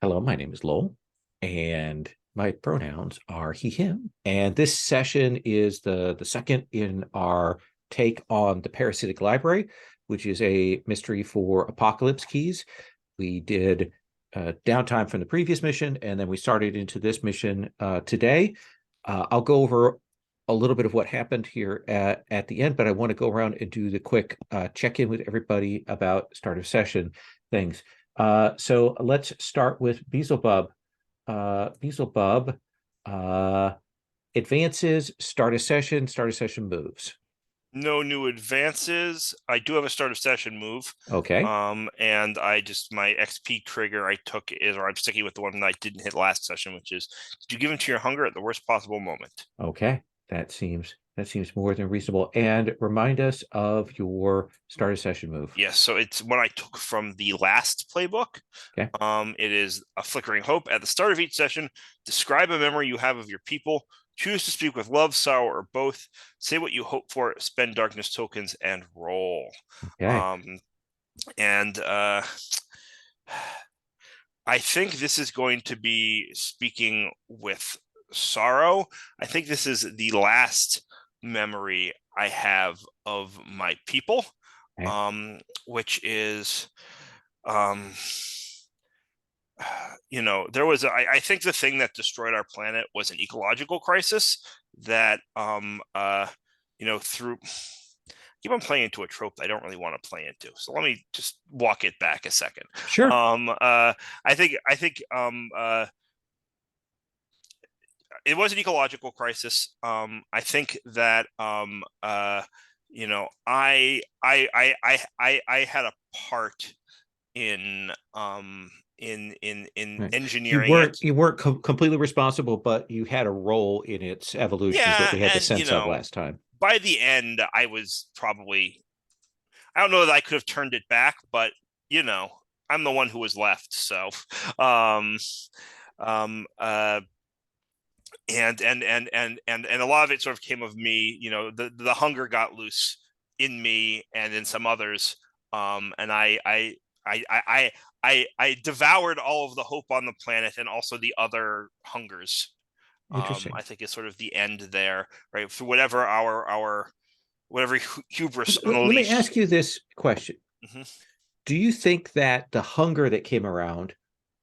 Hello, my name is Lowell, and my pronouns are he, him. And this session is the second in our take on the Parasitic Library, which is a mystery for apocalypse keys. We did downtime from the previous mission, and then we started into this mission today. I'll go over a little bit of what happened here at the end, but I want to go around and do the quick check-in with everybody about start of session things. So let's start with Beelzebub. Beelzebub advances, start a session moves. No new advances. I do have a start of session move. Okay. And my XP trigger I took is, or I'm sticking with the one that I didn't hit last session, which is, did you give into your hunger at the worst possible moment? Okay. That seems more than reasonable. And remind us of your start a session move. Yes, so it's what I took from the last playbook. Okay. It is a flickering hope. At the start of each session, describe a memory you have of your people. Choose to speak with love, sorrow, or both. Say what you hope for, spend darkness tokens, and roll. Okay. And I think this is going to be speaking with sorrow. I think this is the last memory I have of my people, Okay. which is, um, there was, I think the thing that destroyed our planet was an ecological crisis that, through keep on playing into a trope that I don't really want to play into. So let me just walk it back a second. Sure. I think it was an ecological crisis. I think that I had a part in Right. You engineering weren't it. you weren't completely responsible, but you had a role in its evolution, is what Yeah, we had the and sense of last time. by the end, I was probably, I don't know that I could have turned it back, but you know, I'm the one who was left. So, um, um, uh, and a lot of it sort of came of me. The hunger got loose in me and in some others, and I devoured all of the hope on the planet and also the other hungers. Interesting. I think is sort of the end there, right? For whatever our whatever hubris Let me unleashed. ask you this question. Mhm. Do you think that the hunger that came around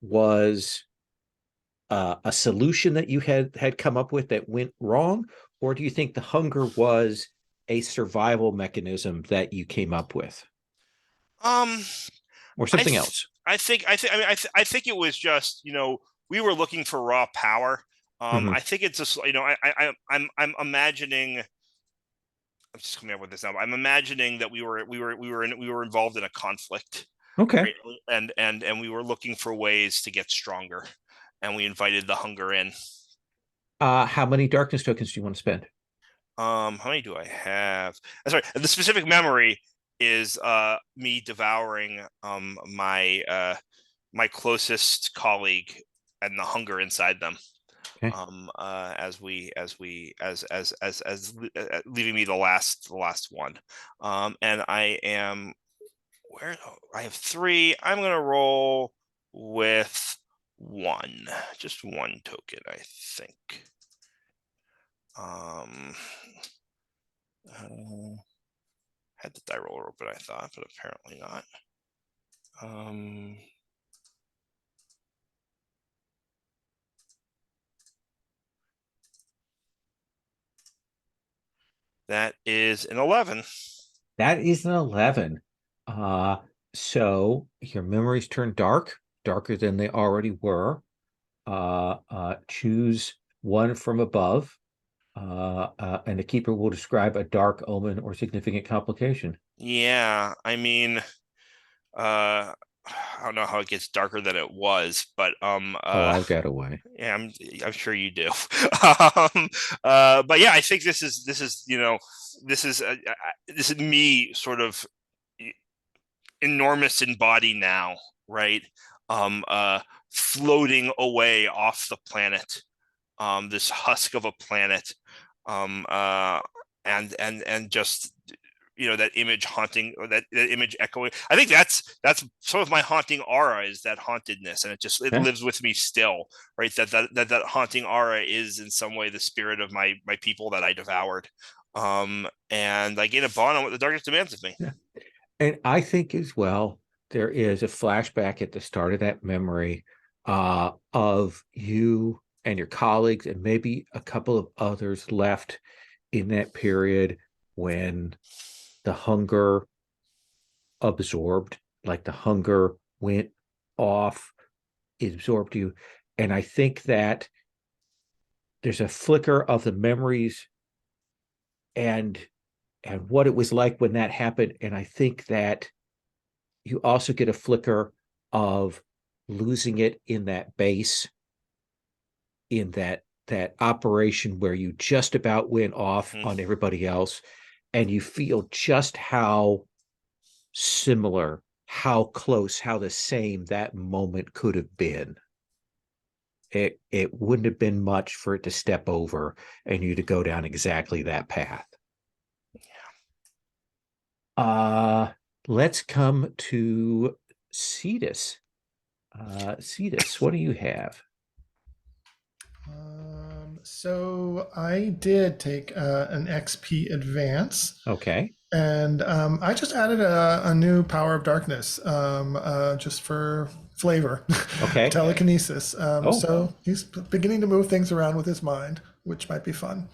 was a solution that you had come up with that went wrong, or do you think the hunger was a survival mechanism that you came up with, Um, or I something th- else? I think it was just we were looking for raw power. Mm-hmm. I think it's just I'm imagining. I'm just coming up with this now. I'm imagining that we were involved in a conflict, Okay. right? And we were looking for ways to get stronger, and we invited the hunger in. How many darkness tokens do you want to spend? How many do I have? Sorry, the specific memory is me devouring my closest colleague and the hunger inside them. Okay. As leaving me the last one. And I am where I have three. I'm gonna roll with one, just one token, I think. Um, had the die roller open, I thought, but apparently not. That is an 11. That is an 11. Uh, so your memories turn darker than they already were. Choose one from above, and the keeper will describe a dark omen or significant complication. Yeah, I mean, I don't know how it gets darker than it was, but Oh, I've got a way. yeah, I'm sure you do. um, but yeah, I think this is me sort of enormous in body now, right? Um, uh, Floating away off the planet, this husk of a planet, um, uh, and just that image haunting, or that image echoing. I think that's some of my haunting aura, is that hauntedness, and it Yeah. lives with me still, right? That haunting aura is in some way the spirit of my people that I devoured. And I gain a bond on what the darkness demands of me. Yeah. And I think as well, there is a flashback at the start of that memory of you and your colleagues, and maybe a couple of others left in that period when the hunger absorbed, like the hunger went off, it absorbed you. And I think that there's a flicker of the memories and what it was like when that happened. And I think that you also get a flicker of losing it in that base, in that operation where you just about went off Mm-hmm. on everybody else, and you feel just how similar, how close, how the same that moment could have been. It wouldn't have been much for it to step over and you to go down exactly that path. Uh let's come to Cetus. Cetus, what do you have? So I did take an XP advance, Okay. and I just added a new power of darkness, just for flavor, Okay. telekinesis. Oh, So he's beginning to move things around with his mind, which might be fun.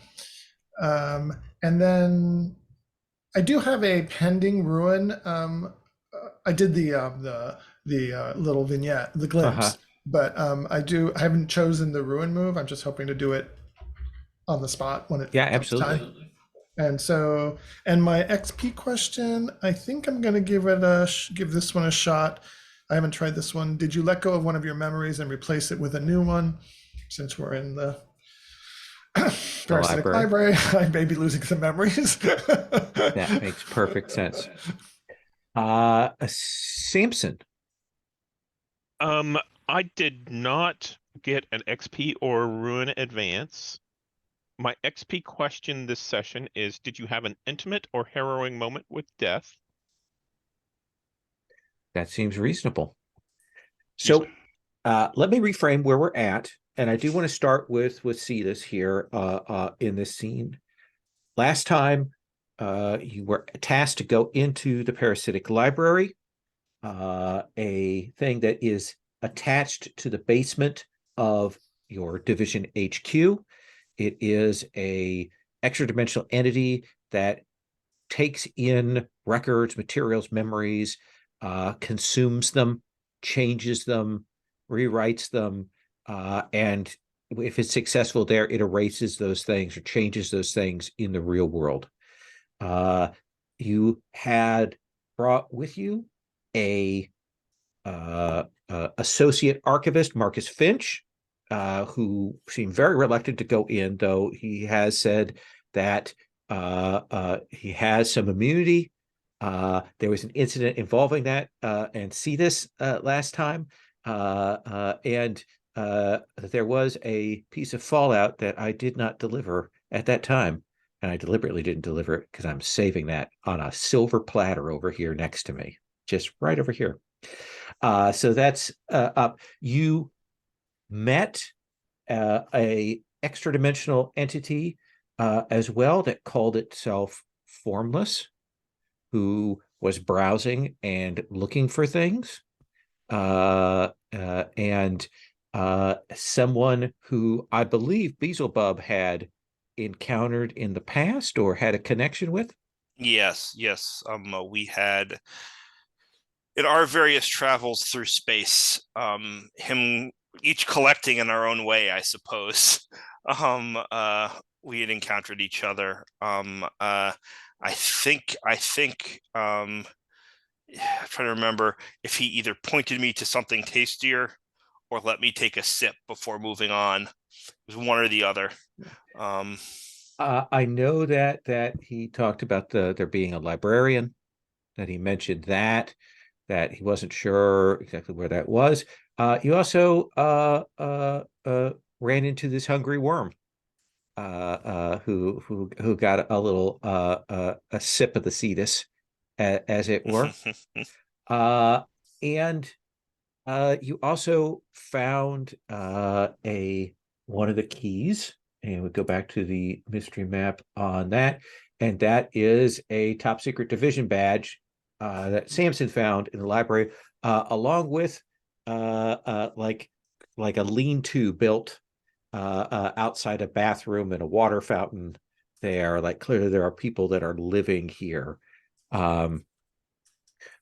And then I do have a pending ruin. I did the little vignette, the uh-huh. glimpse, but I haven't chosen the ruin move. I'm just hoping to do it on the spot when it Yeah, comes absolutely. time. And so, and my XP question, I think I'm going to give this one a shot. I haven't tried this one. Did you let go of one of your memories and replace it with a new one? Since we're in the The Parasitic library. Library, I may be losing some memories. That makes perfect sense. Samson. Um, I did not get an XP or ruin advance. My XP question this session is, did you have an intimate or harrowing moment with death? That seems reasonable. Excuse So me. let me reframe where we're at. And I do want to start with Cetus here in this scene. Last time, you were tasked to go into the Parasitic Library, a thing that is attached to the basement of your division HQ. It is a extra dimensional entity that takes in records, materials, memories, consumes them, changes them, rewrites them, and if it's successful there, it erases those things or changes those things in the real world. Uh, you had brought with you a associate archivist, Marcus Finch, who seemed very reluctant to go in, though he has said that he has some immunity. There was an incident involving that and Cetus last time, and there was a piece of fallout that I did not deliver at that time. And I deliberately didn't deliver it because I'm saving that on a silver platter over here next to me, just right over here. So that's up. You met a extra dimensional entity as well that called itself Formless, who was browsing and looking for things, and someone who I believe Beelzebub had encountered in the past or had a connection with. Yes. We had, in our various travels through space, him each collecting in our own way, I suppose. We had encountered each other. I'm trying to remember if he either pointed me to something tastier or let me take a sip before moving on. It was one or the other. Um, I know that he talked about there being a librarian, that he mentioned that he wasn't sure exactly where that was. You also ran into this hungry worm. who got a little a sip of the cetus, as it were. And you also found a one of the keys, and we go back to the mystery map on that, and that is a top secret division badge that Samson found in the library, along with like a lean-to built outside a bathroom and a water fountain there. Like clearly there are people that are living here. But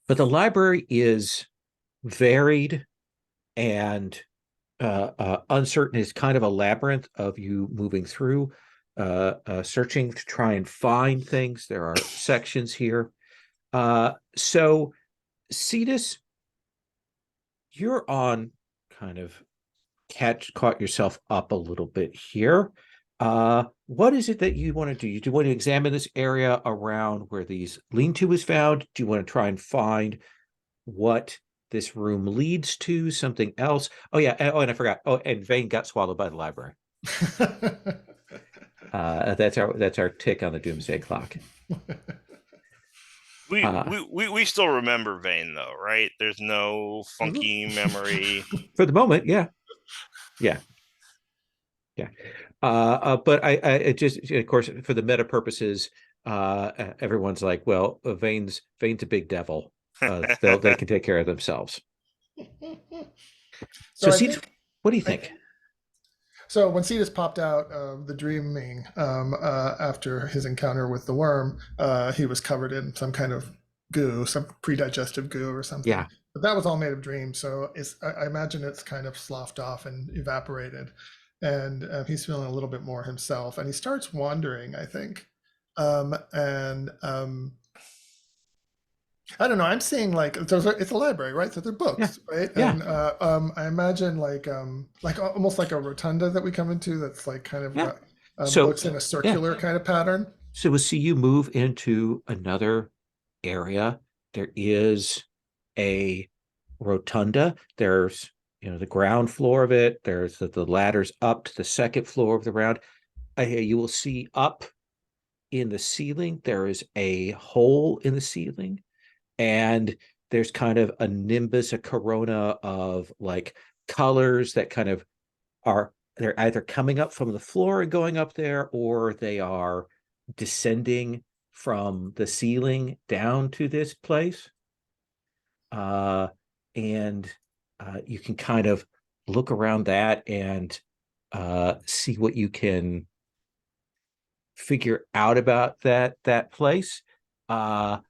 the library is varied and uncertain. Is kind of a labyrinth of you moving through, searching to try and find things. There are sections here. So, Cetus, you're on kind of caught yourself up a little bit here. What is it that you want to do? Do you want to examine this area around where these lean-to was found? Do you want to try and find what this room leads to? Something else? Oh yeah. Oh, and I forgot. Oh, and Vane got swallowed by the library. That's our tick on the doomsday clock. We still remember Vane though, right? There's no funky memory for the moment. Yeah. But I just, of course, for the meta purposes, everyone's like, well, Vane's a big devil. They can take care of themselves. So, what do you think? So when Cetus popped out of the dreaming after his encounter with the worm, he was covered in some kind of goo, some pre-digestive goo or something. Yeah. But that was all made of dreams. So I imagine it's kind of sloughed off and evaporated. And he's feeling a little bit more himself. And he starts wandering, I think. I don't know. I'm seeing like it's a library, right? So they're books, right? Yeah. And I imagine like almost like a rotunda that we come into. That's like kind of books in a circular kind of pattern. So we'll see you move into another area. There is a rotunda. There's the ground floor of it. There's the ladders up to the second floor of the round. You will see up in the ceiling. There is a hole in the ceiling. And there's kind of a nimbus, a corona of like colors that kind of they're either coming up from the floor and going up there, or they are descending from the ceiling down to this place. And you can kind of look around that and see what you can figure out about that place. I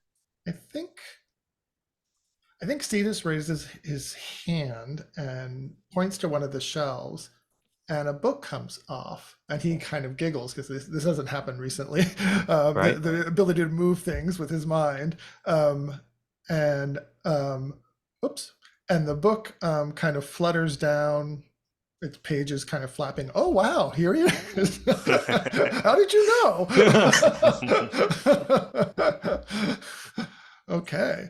think Cetus raises his hand and points to one of the shelves, and a book comes off, and he kind of giggles because this hasn't happened recently. Right. The ability to move things with his mind, and the book kind of flutters down. Its pages kind of flapping. Oh wow, here he is! How did you know? Okay.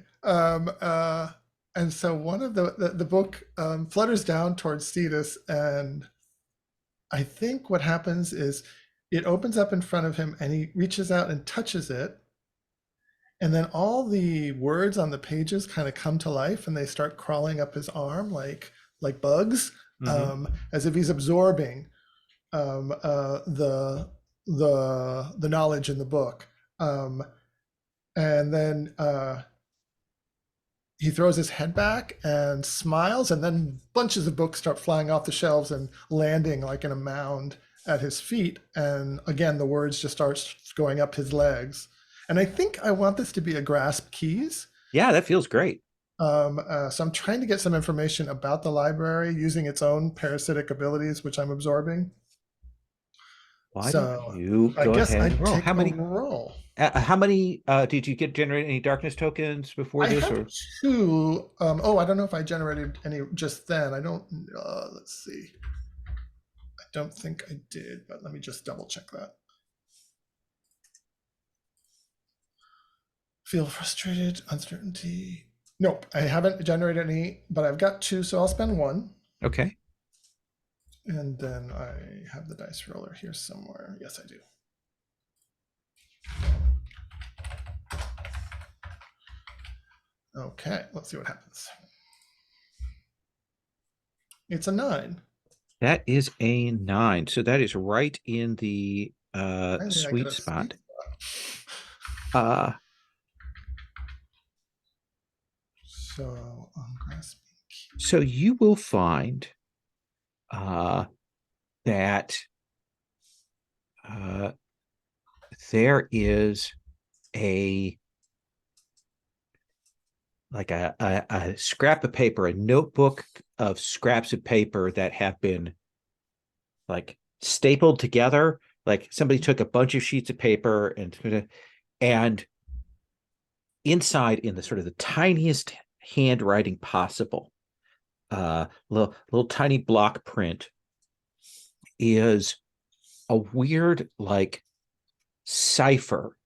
And so one of the book flutters down towards Cetus, and I think what happens is it opens up in front of him, and he reaches out and touches it, and then all the words on the pages kind of come to life, and they start crawling up his arm like bugs, as if he's absorbing the knowledge in the book. And then he throws his head back and smiles, and then bunches of books start flying off the shelves and landing like in a mound at his feet. And again, the words just start going up his legs. And I think I want this to be a grasp keys. Yeah, that feels great. So I'm trying to get some information about the library using its own parasitic abilities, which I'm absorbing. Why don't you go ahead and roll? How many? Roll. How many did you generate any darkness tokens before this? I have 2. I don't know if I generated any just then. I don't. Let's see. I don't think I did, but let me just double check that. Feel frustrated, uncertainty. Nope, I haven't generated any, but I've got 2, so I'll spend 1. Okay. And then I have the dice roller here somewhere. Yes, I do. Okay, let's see what happens. It's a 9. That is a 9. So that is right in the Finally, I get sweet a spot. spot. So I'm grasping. So you will find that there is a scrap of paper, a notebook of scraps of paper that have been like stapled together. Like somebody took a bunch of sheets of paper and inside, in the sort of the tiniest handwriting possible, little tiny block print, is a weird like cipher.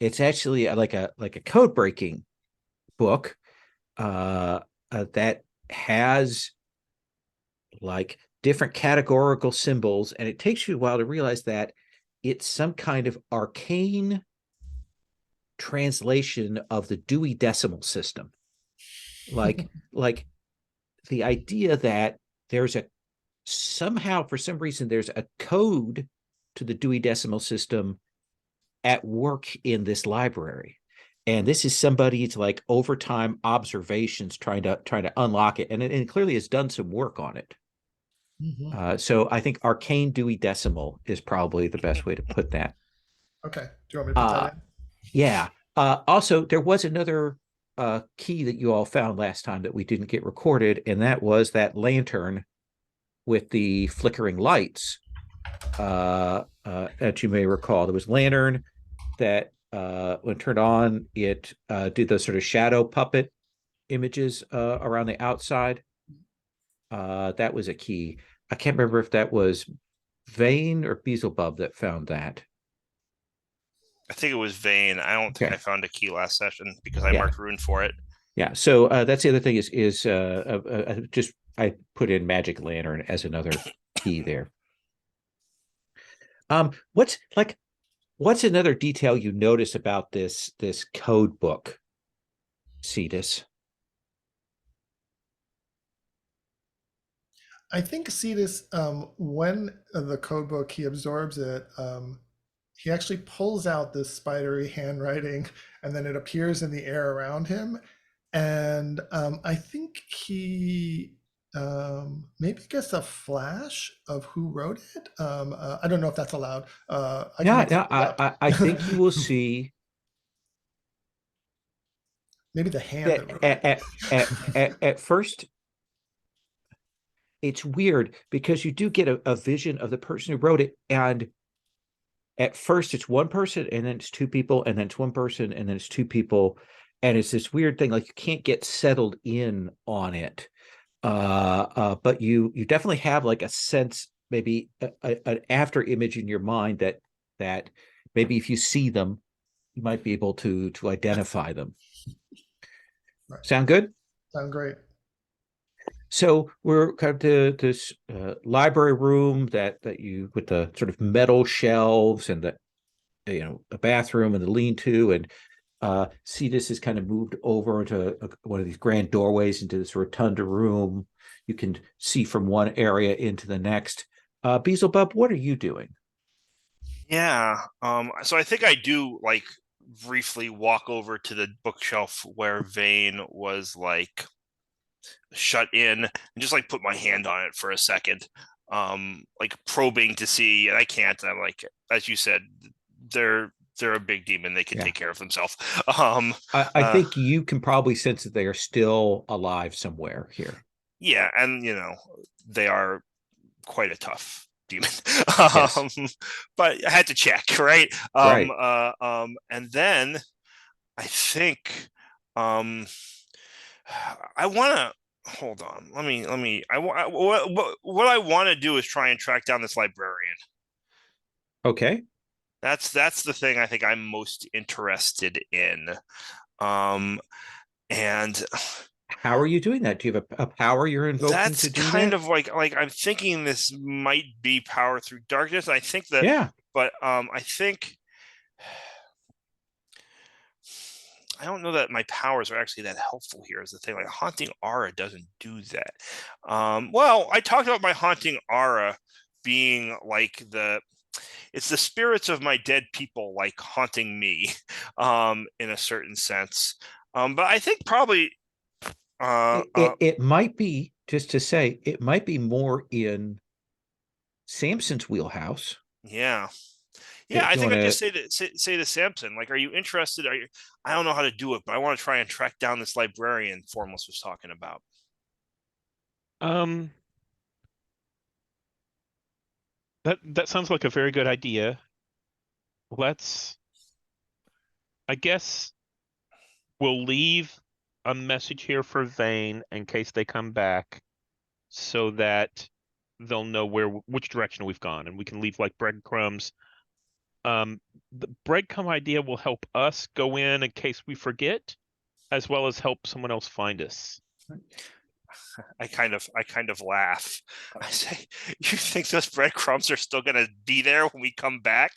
It's actually like a code breaking book that has like different categorical symbols, and it takes you a while to realize that it's some kind of arcane translation of the Dewey Decimal System. Like the idea that there's a somehow, for some reason, there's a code to the Dewey Decimal System at work in this library. And this is somebody's like overtime observations trying to unlock it, and it clearly has done some work on it. So I think arcane Dewey Decimal is probably the best way to put that. Okay. Do you want me to put that in? Yeah. Also, there was another key that you all found last time that we didn't get recorded, and that was that lantern with the flickering lights that you may recall. There was lantern that when turned on, it did those sort of shadow puppet images around the outside. That was a key. I can't remember if that was Vane or Beelzebub that found that. I think it was Vane. I don't think Okay. I found a key last session because I Yeah. marked rune for it. Yeah. So that's the other thing is just I put in Magic Lantern as another key there. What's another detail you notice about this code book, Cetus? I think Cetus, when the code book he absorbs it, he actually pulls out this spidery handwriting, and then it appears in the air around him. And I think he maybe gets a flash of who wrote it. I don't know if that's allowed. I think you will see maybe the hand that wrote it. at first. It's weird because you do get a vision of the person who wrote it, and at first it's one person, and then it's two people, and then it's one person, and then it's two people, and it's this weird thing, like you can't get settled in on it. But you definitely have like a sense, maybe an after image in your mind that maybe if you see them, you might be able to identify them. Right. Sound good? Sound great. So we're kind of this library room that you, with the sort of metal shelves and the a bathroom and the lean-to, and Cetus is kind of moved over into one of these grand doorways into this rotunda room. You can see from one area into the next. Beelzebub, what are you doing? Yeah. So I think I do like briefly walk over to the bookshelf where Vane was like shut in and just like put my hand on it for a second, like probing to see, and I can't. I'm like, as you said, they're a big demon. They can take care of themselves. I think you can probably sense that they are still alive somewhere here. Yeah, and they are quite a tough demon. Yes. But I had to check, right? Right. And then I think I want to hold on. Let me. What I want to do is try and track down this librarian. Okay. That's the thing I think I'm most interested in. And How are you doing that? Do you have a power you're invoking That's to do kind that? of like I'm thinking this might be power through darkness. I think that, Yeah. but I think I don't know that my powers are actually that helpful here. Is the thing, like haunting aura doesn't do that. Well, I talked about my haunting aura being like it's the spirits of my dead people like haunting me, in a certain sense. But I think probably It might be, just to say, it might be more in Samson's wheelhouse. yeah. Yeah, If I you think want I to, just say to Samson, like, are you interested? I don't know how to do it, but I want to try and track down this librarian Formless was talking about. Um, that sounds like a very good idea. Let's, I guess we'll leave a message here for Vane in case they come back, so that they'll know which direction we've gone, and we can leave like breadcrumbs. The breadcrumb idea will help us go in case we forget, as well as help someone else find us. I kind of laugh. I say, you think those breadcrumbs are still gonna be there when we come back?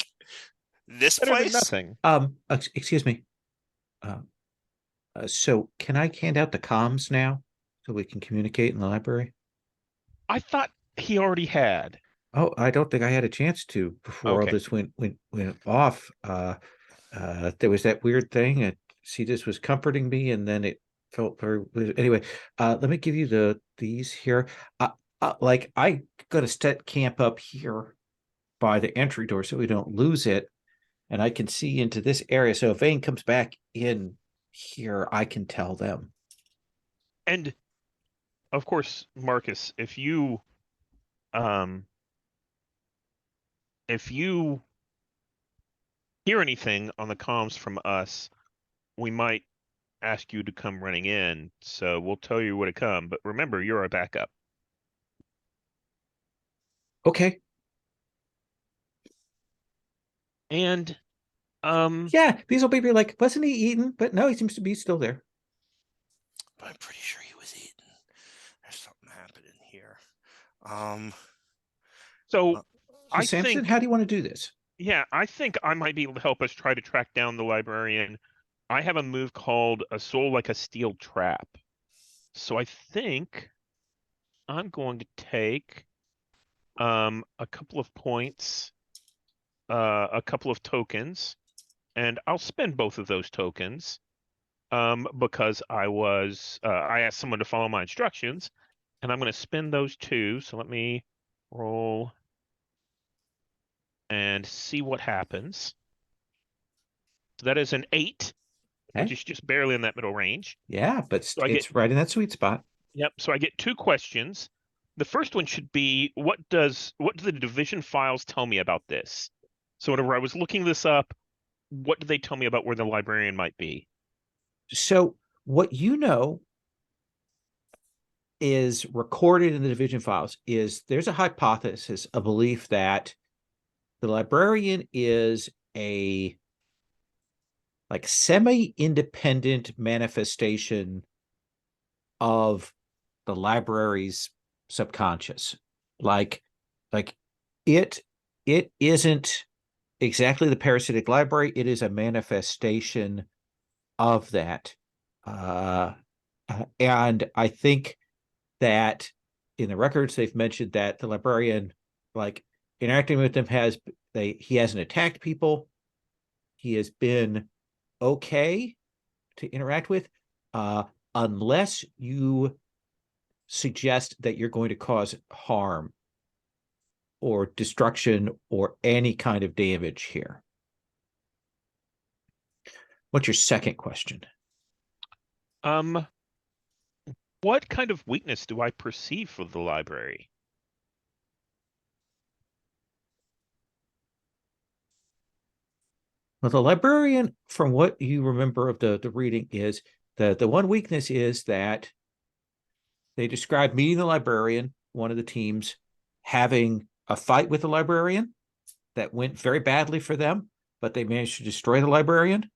This Better than place? nothing. excuse me. So can I hand out the comms now so we can communicate in the library? I thought he already had. Oh, I don't think I had a chance to before all Okay. this went off. There was that weird thing. Cetus was comforting me, and then it felt very. Anyway, let me give you these here. Like I got to set camp up here by the entry door so we don't lose it, and I can see into this area. So if Vane comes back in here, I can tell them. And of course, Marcus, um if you hear anything on the comms from us, we might ask you to come running in. So we'll tell you where to come. But remember, you're our backup. Okay. And Yeah, these will be like, wasn't he eaten? But no, he seems to be still there. But I'm pretty sure he was eaten. There's something happening here. so Uh, I Samson, think, how do you want to do this? yeah, I think I might be able to help us try to track down the librarian. I have a move called a soul like a steel trap. So I think I'm going to take a couple of points, a couple of tokens, and I'll spend both of those tokens because I asked someone to follow my instructions, and I'm going to spend those two. So let me roll and see what happens. So that is an 8, which Okay. is just barely in that middle range. Yeah, but So I get, it's right in that sweet spot. yep. So I get 2 questions. The first one should be, what do the division files tell me about this? So whenever I was looking this up, what did they tell me about where the librarian might be? So what you know is recorded in the division files is there's a hypothesis, a belief that the librarian is a like semi-independent manifestation of the library's subconscious. Like it it isn't exactly the parasitic library, it is a manifestation of that. And I think that in the records they've mentioned that the librarian, like interacting with them, he hasn't attacked people. He has been okay to interact with, unless you suggest that you're going to cause harm or destruction or any kind of damage here. What's your second question? What kind of weakness do I perceive for the library? Well, the librarian, from what you remember of the reading, is the one weakness is that they described meeting the librarian, one of the teams, having a fight with the librarian that went very badly for them, but they managed to destroy the librarian.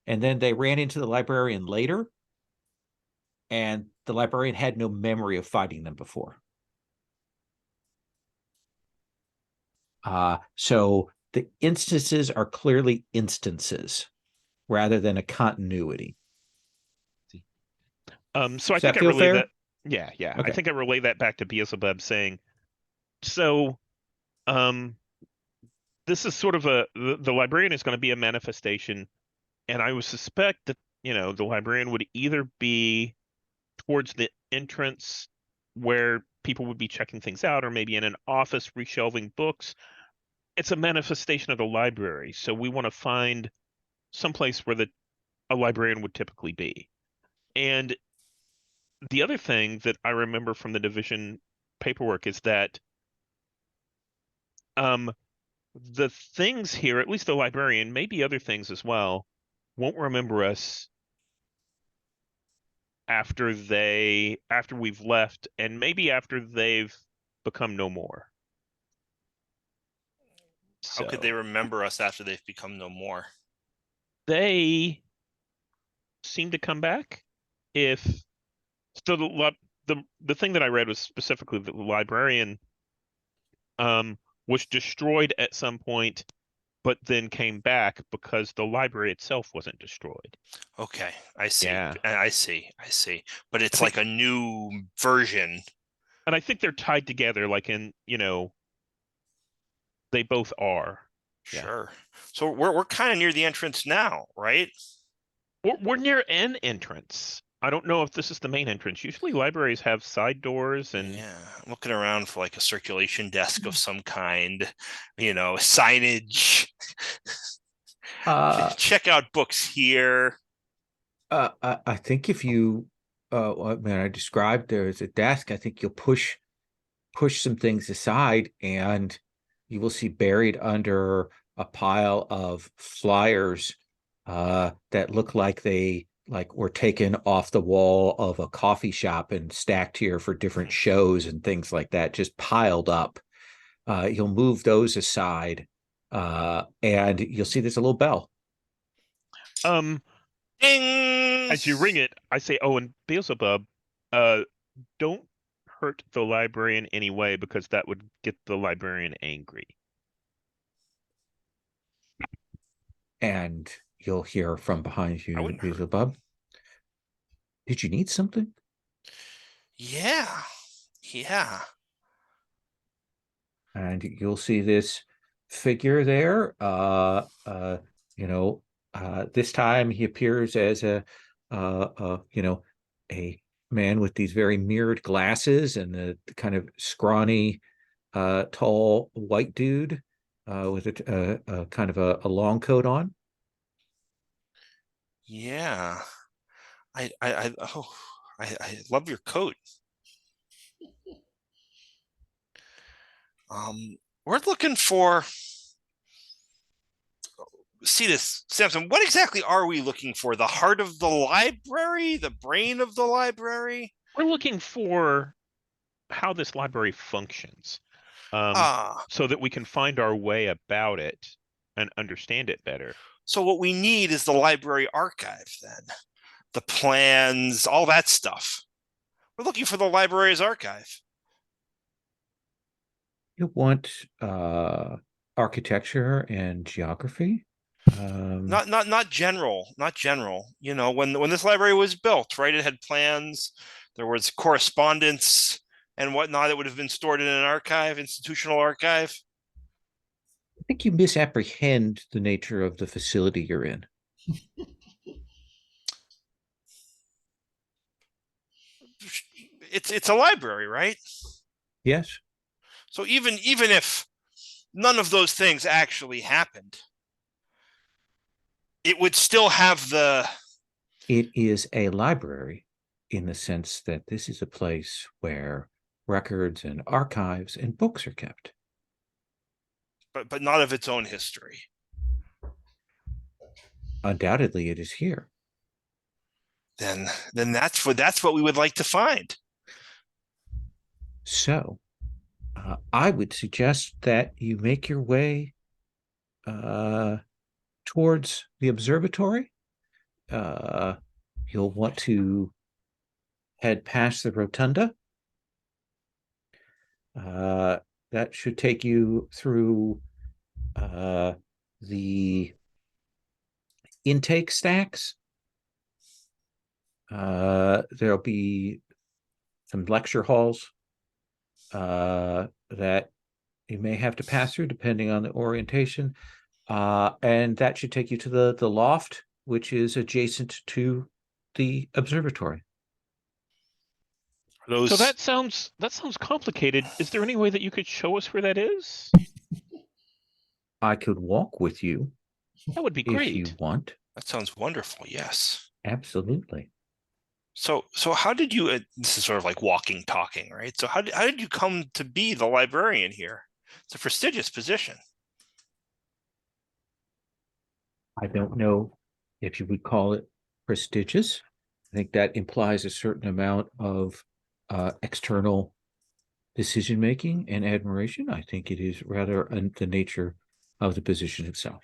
And then they ran into the librarian later. and the librarian had no memory of fighting them before. So the instances are clearly instances rather than a continuity. So Does I think that I feel relay fair? that. Yeah. Okay. I think I relay that back to Beelzebub saying, so this is sort of the librarian is going to be a manifestation, and I would suspect that, the librarian would either be towards the entrance where people would be checking things out, or maybe in an office reshelving books. It's a manifestation of the library, so we want to find someplace where a librarian would typically be. And the other thing that I remember from the division paperwork is that the things here, at least the librarian, maybe other things as well, won't remember us after we've left, and maybe after they've become no more. How could they remember us after they've become no more? They seem to come back. If so, the thing that I read was specifically that the librarian was destroyed at some point, but then came back because the library itself wasn't destroyed. Okay, I see. Yeah. I see. But it's I like a new version. And I think they're tied together, like in, they both are. Yeah. Sure. So we're kind of near the entrance now, right? We're near an entrance. I don't know if this is the main entrance. Usually libraries have side doors and Yeah, I'm looking around for like a circulation desk of some kind, signage. Check out books here. I think if you, I described there's a desk. I think you'll push some things aside, and you will see buried under a pile of flyers that look like they were taken off the wall of a coffee shop and stacked here for different shows and things like that, just piled up. You'll move those aside, and you'll see there's a little bell. Ding! as you ring it, I say, "Oh, and Beelzebub, don't hurt the librarian anyway, because that would get the librarian angry." And you'll hear from behind I you, wouldn't hurt. Beelzebub. Did you need something? Yeah. And you'll see this figure there. This time he appears as a man with these very mirrored glasses and the kind of scrawny, tall white dude with a kind of a long coat on. Yeah. I love your coat. We're looking for. See this, Samson. What exactly are we looking for? The heart of the library? The brain of the library? We're looking for how this library functions, so that we can find our way about it and understand it better. So what we need is the library archive, then. The plans, all that stuff. We're looking for the library's archive. You want architecture and geography? Not general. When this library was built, right? It had plans. There was correspondence and whatnot that would have been stored in an archive, institutional archive. I think you misapprehend the nature of the facility you're in. It's a library, right? Yes. So even if none of those things actually happened, it would still have the. It is a library in the sense that this is a place where records and archives and books are kept. But not of its own history. Undoubtedly, it is here. Then that's what we would like to find. So, I would suggest that you make your way towards the observatory. You'll want to head past the rotunda. That should take you through the intake stacks. There'll be some lecture halls that you may have to pass through depending on the orientation. And that should take you to the loft, which is adjacent to the observatory. Those So that sounds complicated. Is there any way that you could show us where that is? I could walk with you That would be if you great. want. that sounds wonderful. Yes. Absolutely. So how did you? This is sort of like walking, talking, right? So how did you come to be the librarian here? It's a prestigious position. I don't know if you would call it prestigious. I think that implies a certain amount of external decision making and admiration. I think it is rather the nature of the position itself.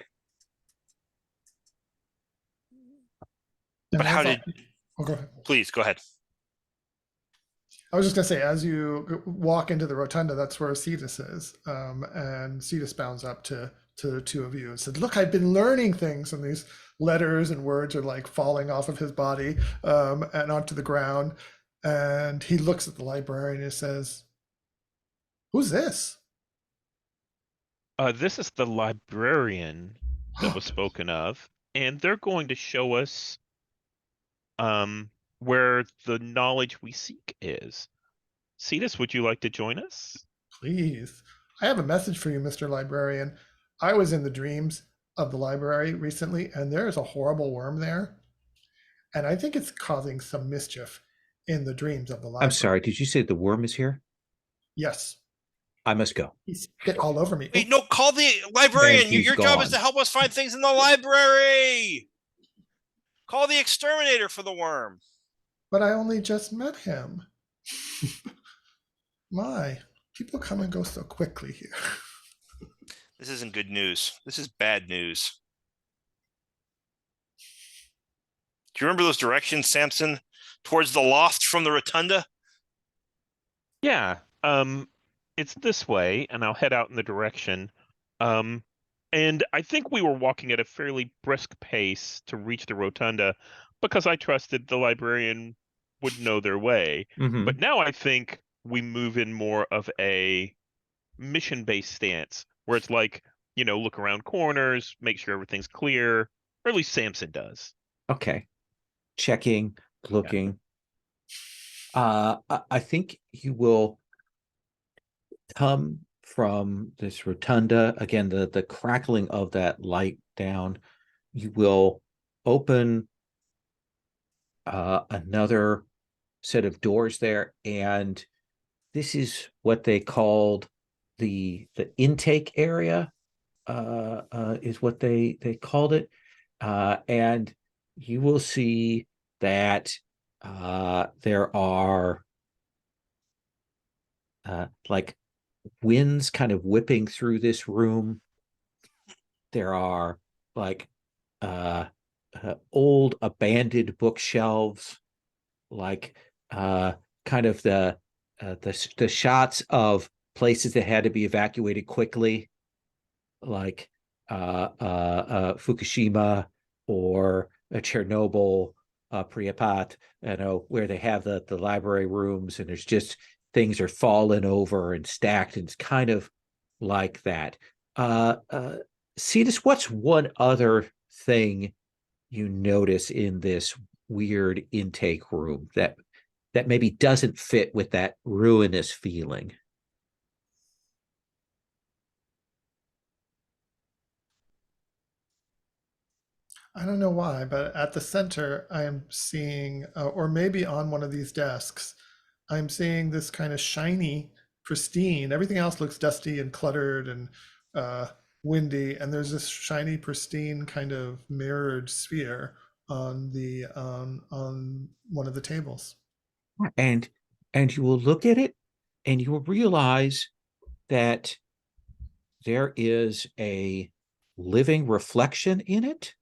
And But how as I- did? Oh, go ahead. Please go ahead. I was just gonna say, as you walk into the rotunda, that's where Cetus is, and Cetus bounds up to the two of you and said, "Look, I've been learning things," and these letters and words are like falling off of his body and onto the ground. And he looks at the librarian and says, "Who's this?" This is the librarian that was spoken of, and they're going to show us where the knowledge we seek is. Cetus, would you like to join us? Please. I have a message for you, Mr. Librarian. I was in the dreams of the library recently, and there is a horrible worm there. And I think it's causing some mischief in the dreams of the library. I'm sorry, did you say the worm is here? Yes. I must go. He spit all over me. Wait, no, call the librarian. And he's Your job is gone. to help us find things in the library. Call the exterminator for the worm. But I only just met him. My, people come and go so quickly here. This isn't good news. This is bad news. Do you remember those directions, Samson? Towards the loft from the rotunda? Yeah. It's this way, and I'll head out in the direction. And I think we were walking at a fairly brisk pace to reach the rotunda because I trusted the librarian would know their way. Mhm. But now I think we move in more of a mission-based stance where it's like, look around corners, make sure everything's clear, or at least Samson does. Okay. Checking, looking. I think you will come from this rotunda. Again, the crackling of that light down. You will open another set of doors there, and this is what they called the intake area. Is what they called it, and you will see that there are like winds kind of whipping through this room. There are like old abandoned bookshelves, like kind of the shots of places that had to be evacuated quickly, like Fukushima or Chernobyl, Pripyat, where they have the library rooms and there's just things are fallen over and stacked, and it's kind of like that. Cetus, what's one other thing you notice in this weird intake room that maybe doesn't fit with that ruinous feeling? I don't know why, but at the center, I am seeing, or maybe on one of these desks, I'm seeing this kind of shiny, pristine. Everything else looks dusty and cluttered and windy, and there's this shiny, pristine kind of mirrored sphere on the on one of the tables. And you will look at it and you will realize that there is a living reflection in it.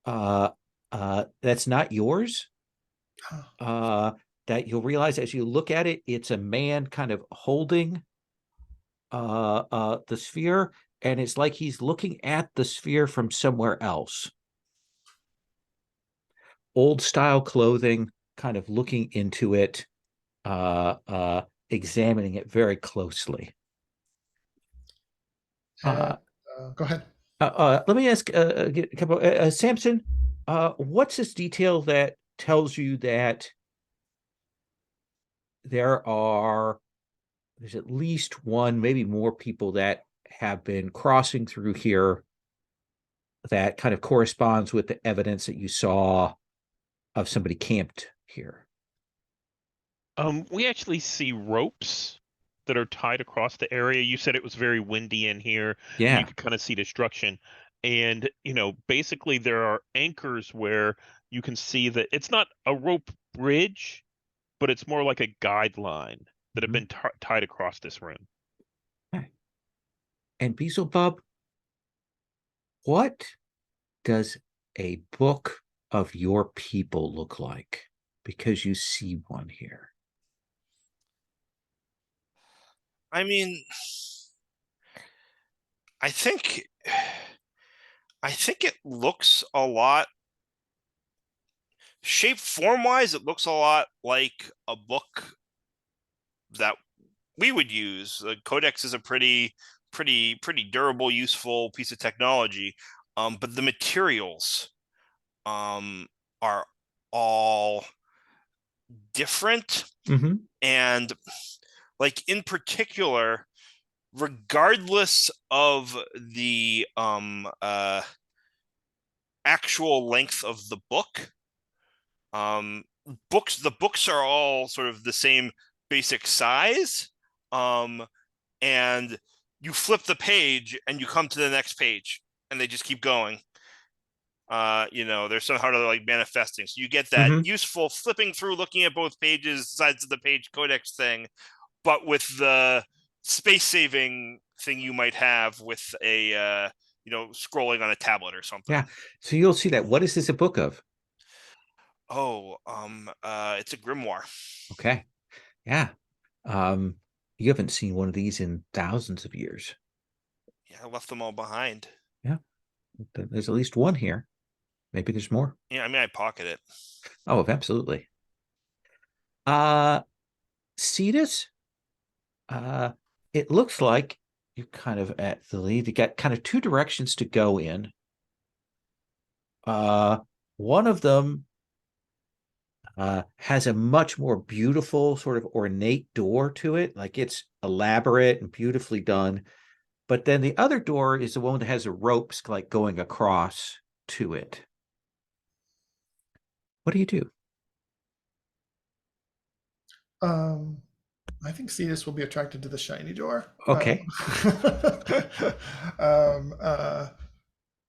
That's not yours. that you'll realize as you look at it, it's a man kind of holding the sphere, and it's like he's looking at the sphere from somewhere else. Old style clothing, kind of looking into it, examining it very closely. Go ahead. Let me ask a couple. Samson, what's this detail that tells you that there's at least one, maybe more people that have been crossing through here that kind of corresponds with the evidence that you saw of somebody camped here? We actually see ropes that are tied across the area. You said it was very windy in here, and you Yeah. could kind of see destruction. And, basically there are anchors where you can see that it's not a rope bridge, but it's more like a guideline that have been tied across this room. Okay. And Beelzebub, what does a book of your people look like? Because you see one here. I mean, I think it looks a lot shape form wise. It looks a lot like a book that we would use. The Codex is a pretty durable, useful piece of technology. But the materials are all different. And like in particular, regardless of the actual length of the book, the books are all sort of the same basic size, and you flip the page and you come to the next page and they just keep going. There's somehow they're like manifesting, so you get that useful flipping through, looking at both pages, sides of the page codex thing, but with the space saving thing you might have with a scrolling on a tablet or something. Yeah. So you'll see that. What is this a book of? It's a grimoire. Okay. Yeah. You haven't seen one of these in thousands of years. Yeah, I left them all behind. Yeah. There's at least one here. Maybe there's more. Yeah, I mean, I pocket it. Oh, absolutely. Cetus, it looks like you're kind of at the lead. You got kind of two directions to go in. One of them has a much more beautiful, sort of ornate door to it, like it's elaborate and beautifully done. But then the other door is the one that has the ropes like going across to it. What do you do? I think Cetus will be attracted to the shiny door. Okay.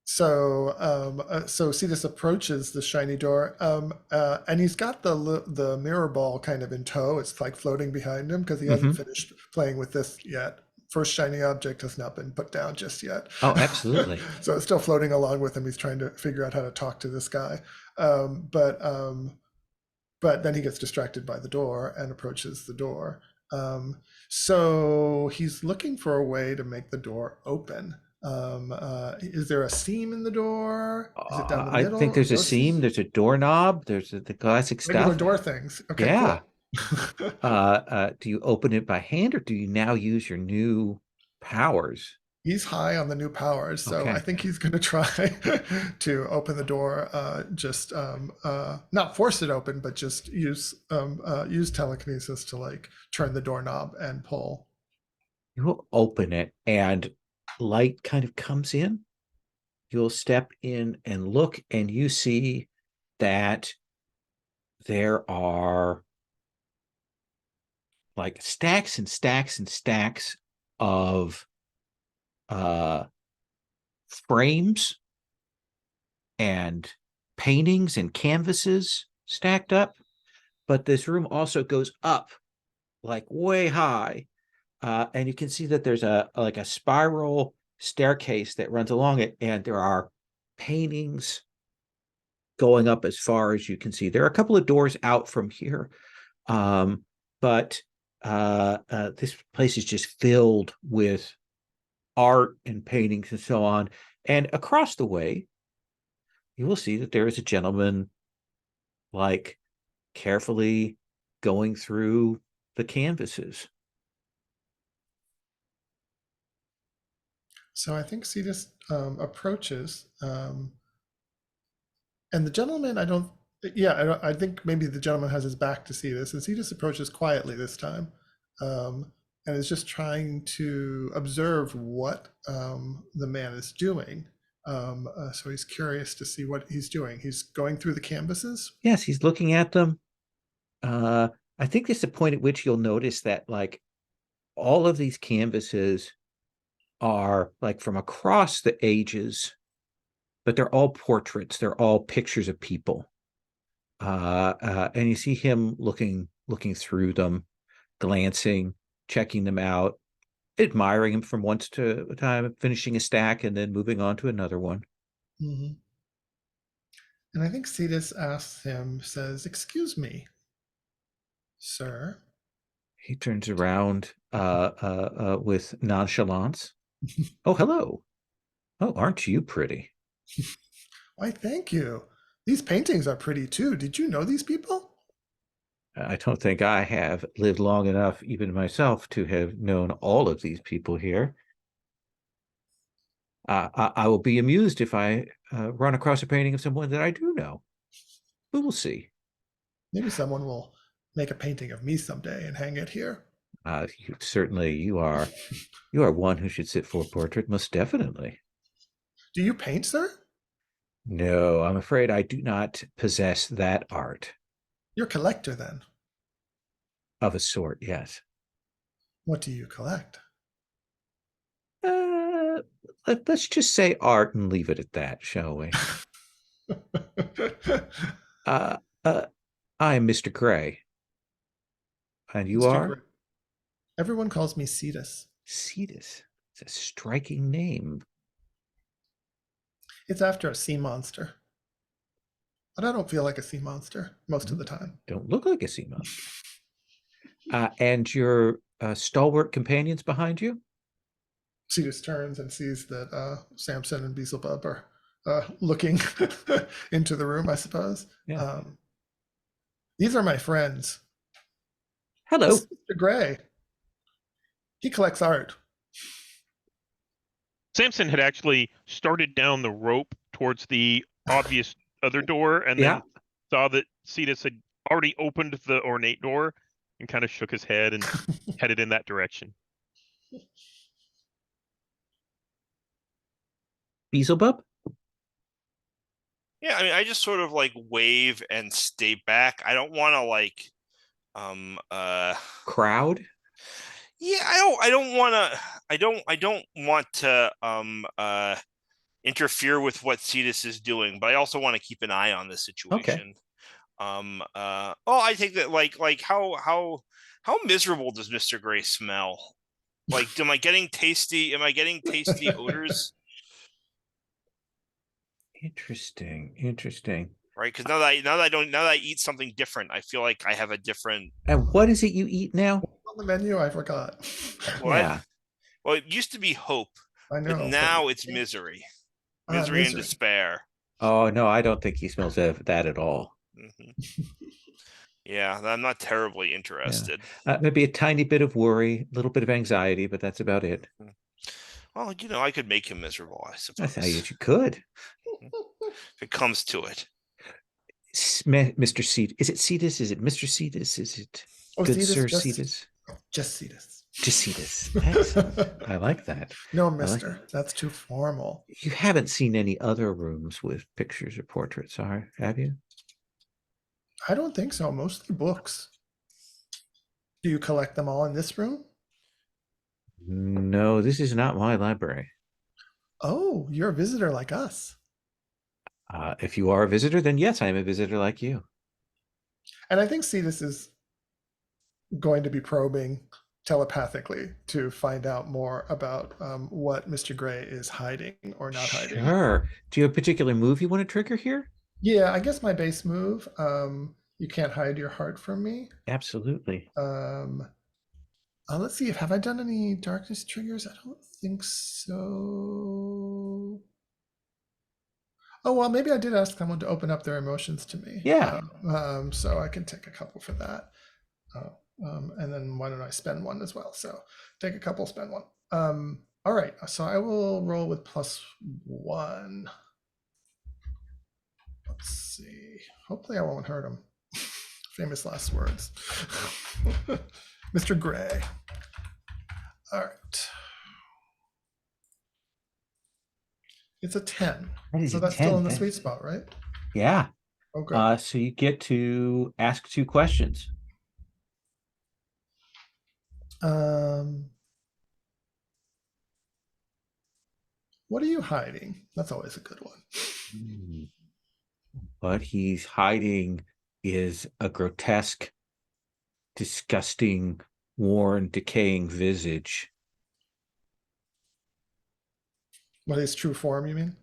So Cetus approaches the shiny door, and he's got the mirror ball kind of in tow. It's like floating behind him because he hasn't finished playing with this yet. First shiny object has not been put down just yet. Oh, absolutely. So it's still floating along with him. He's trying to figure out how to talk to this guy. But then he gets distracted by the door and approaches the door. So he's looking for a way to make the door open. Is there a seam in the door? Is it down the middle? I think there's a seam. There's a doorknob. There's the classic stuff. Regular door things. Okay, yeah. Cool. Do you open it by hand or do you now use your new powers? He's high on the new powers, so Okay. I think he's going to try to open the door. Just not force it open, but just use telekinesis to like turn the doorknob and pull. You will open it, and light kind of comes in. You'll step in and look, and you see that there are like stacks and stacks and stacks of frames and paintings and canvases stacked up, but this room also goes up like way high, and you can see that there's a spiral staircase that runs along it, and there are paintings going up as far as you can see. There are a couple of doors out from here, but this place is just filled with art and paintings and so on. And across the way, you will see that there is a gentleman, like, carefully going through the canvases. So I think Cetus approaches, and the gentleman, I think maybe the gentleman has his back to Cetus, and Cetus approaches quietly this time, and is just trying to observe what the man is doing. So he's curious to see what he's doing. He's going through the canvases. Yes, he's looking at them. I think there's a point at which you'll notice that, like, all of these canvases are like from across the ages, but they're all portraits. They're all pictures of people. And you see him looking through them, glancing, checking them out, admiring them from once to a time, finishing a stack and then moving on to another one. Mm-hmm. And I think Cetus asks him, says, "Excuse me, sir." He turns around with nonchalance. Oh, hello. Oh, aren't you pretty? Why, thank you. These paintings are pretty too. Did you know these people? I don't think I have lived long enough, even myself, to have known all of these people here. I will be amused if I run across a painting of someone that I do know. We will see. Maybe someone will make a painting of me someday and hang it here. You are one who should sit for a portrait, most definitely. Do you paint, sir? No, I'm afraid I do not possess that art. You're a collector, then. Of a sort, yes. What do you collect? Let's just say art and leave it at that, shall we? I'm Mr. Gray. And you Mr. are? Gray. Everyone calls me Cetus. Cetus. It's a striking name. It's after a sea monster. But I don't feel like a sea monster most of the time. Don't look like a sea monster. And your stalwart companions behind you? Cetus turns and sees that Samson and Beelzebub are looking into the room, I suppose. Yeah. These are my friends. Hello. This is Mr. Gray. He collects art. Samson had actually started down the rope towards the obvious other door, and then saw that Cetus had already opened the ornate door and kind of shook his head and headed in that direction. Beelzebub? Yeah, I mean, I just sort of like wave and stay back. I don't want to like, crowd. Yeah, I don't want to interfere with what Cetus is doing, but I also want to keep an eye on the situation. Okay. I think that like how miserable does Mr. Gray smell? Like, am I getting tasty odors? Interesting. Right, because now that I eat something different, I feel like I have a different. And what is it you eat now? On the menu, I forgot. Well, it used to be hope, I know, but now it's misery, and despair. Oh no, I don't think he smells that at all. Mm-hmm. Yeah, I'm not terribly interested. Yeah. Maybe a tiny bit of worry, a little bit of anxiety, but that's about it. Well, I could make him miserable, I suppose. I thought you could. If it comes to it. Mr. Cetus. Is it Cetus? Is it Mr. Cetus? Is it good Cetus, Sir Cetus? Just Cetus. Just Cetus. Excellent. I like that. No, mister. That's too formal. You haven't seen any other rooms with pictures or portraits, have you? I don't think so. Mostly books. Do you collect them all in this room? No, this is not my library. Oh, you're a visitor like us. If you are a visitor, then yes, I am a visitor like you. And I think Cetus is going to be probing telepathically to find out more about what Mr. Gray is hiding or not hiding. Sure. Do you have a particular move you want to trigger here? Yeah, I guess my base move. You can't hide your heart from me. Absolutely. Let's see. Have I done any darkness triggers? I don't think so. Oh well, maybe I did ask someone to open up their emotions to me. Yeah. So I can take a couple for that. And then why don't I spend one as well? So take a couple, spend one. All right. So I will roll with +1. Let's see. Hopefully I won't hurt him. Famous last words. Mr. Gray. All right. It's a 10. That is So a that's still 10. in the sweet spot, right? Yeah. Okay. So you get to ask 2 questions. What are you hiding? That's always a good one. What he's hiding is a grotesque, disgusting, worn, decaying visage. What is true form, you mean?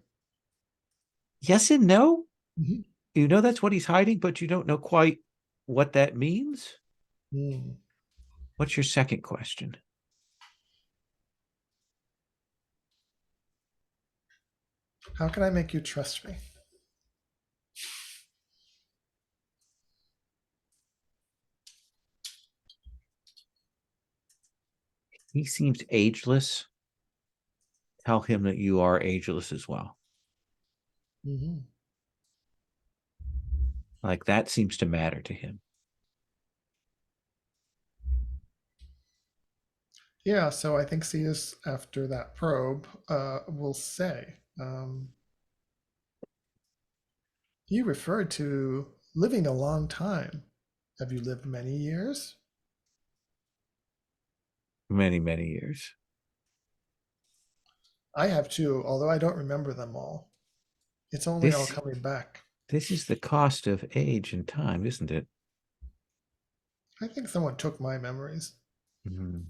Yes and no. Mhm. You know that's what he's hiding, but you don't know quite what that means. Mm. What's your second question? How can I make you trust me? He seems ageless. Tell him that you are ageless as well. Mm-hmm. Like that seems to matter to him. Yeah, so I think Cetus, after that probe, will say, you referred to living a long time. Have you lived many years? Many, many years. I have too, although I don't remember them all. It's only all This coming back. this is the cost of age and time, isn't it? I think someone took my memories, Mm.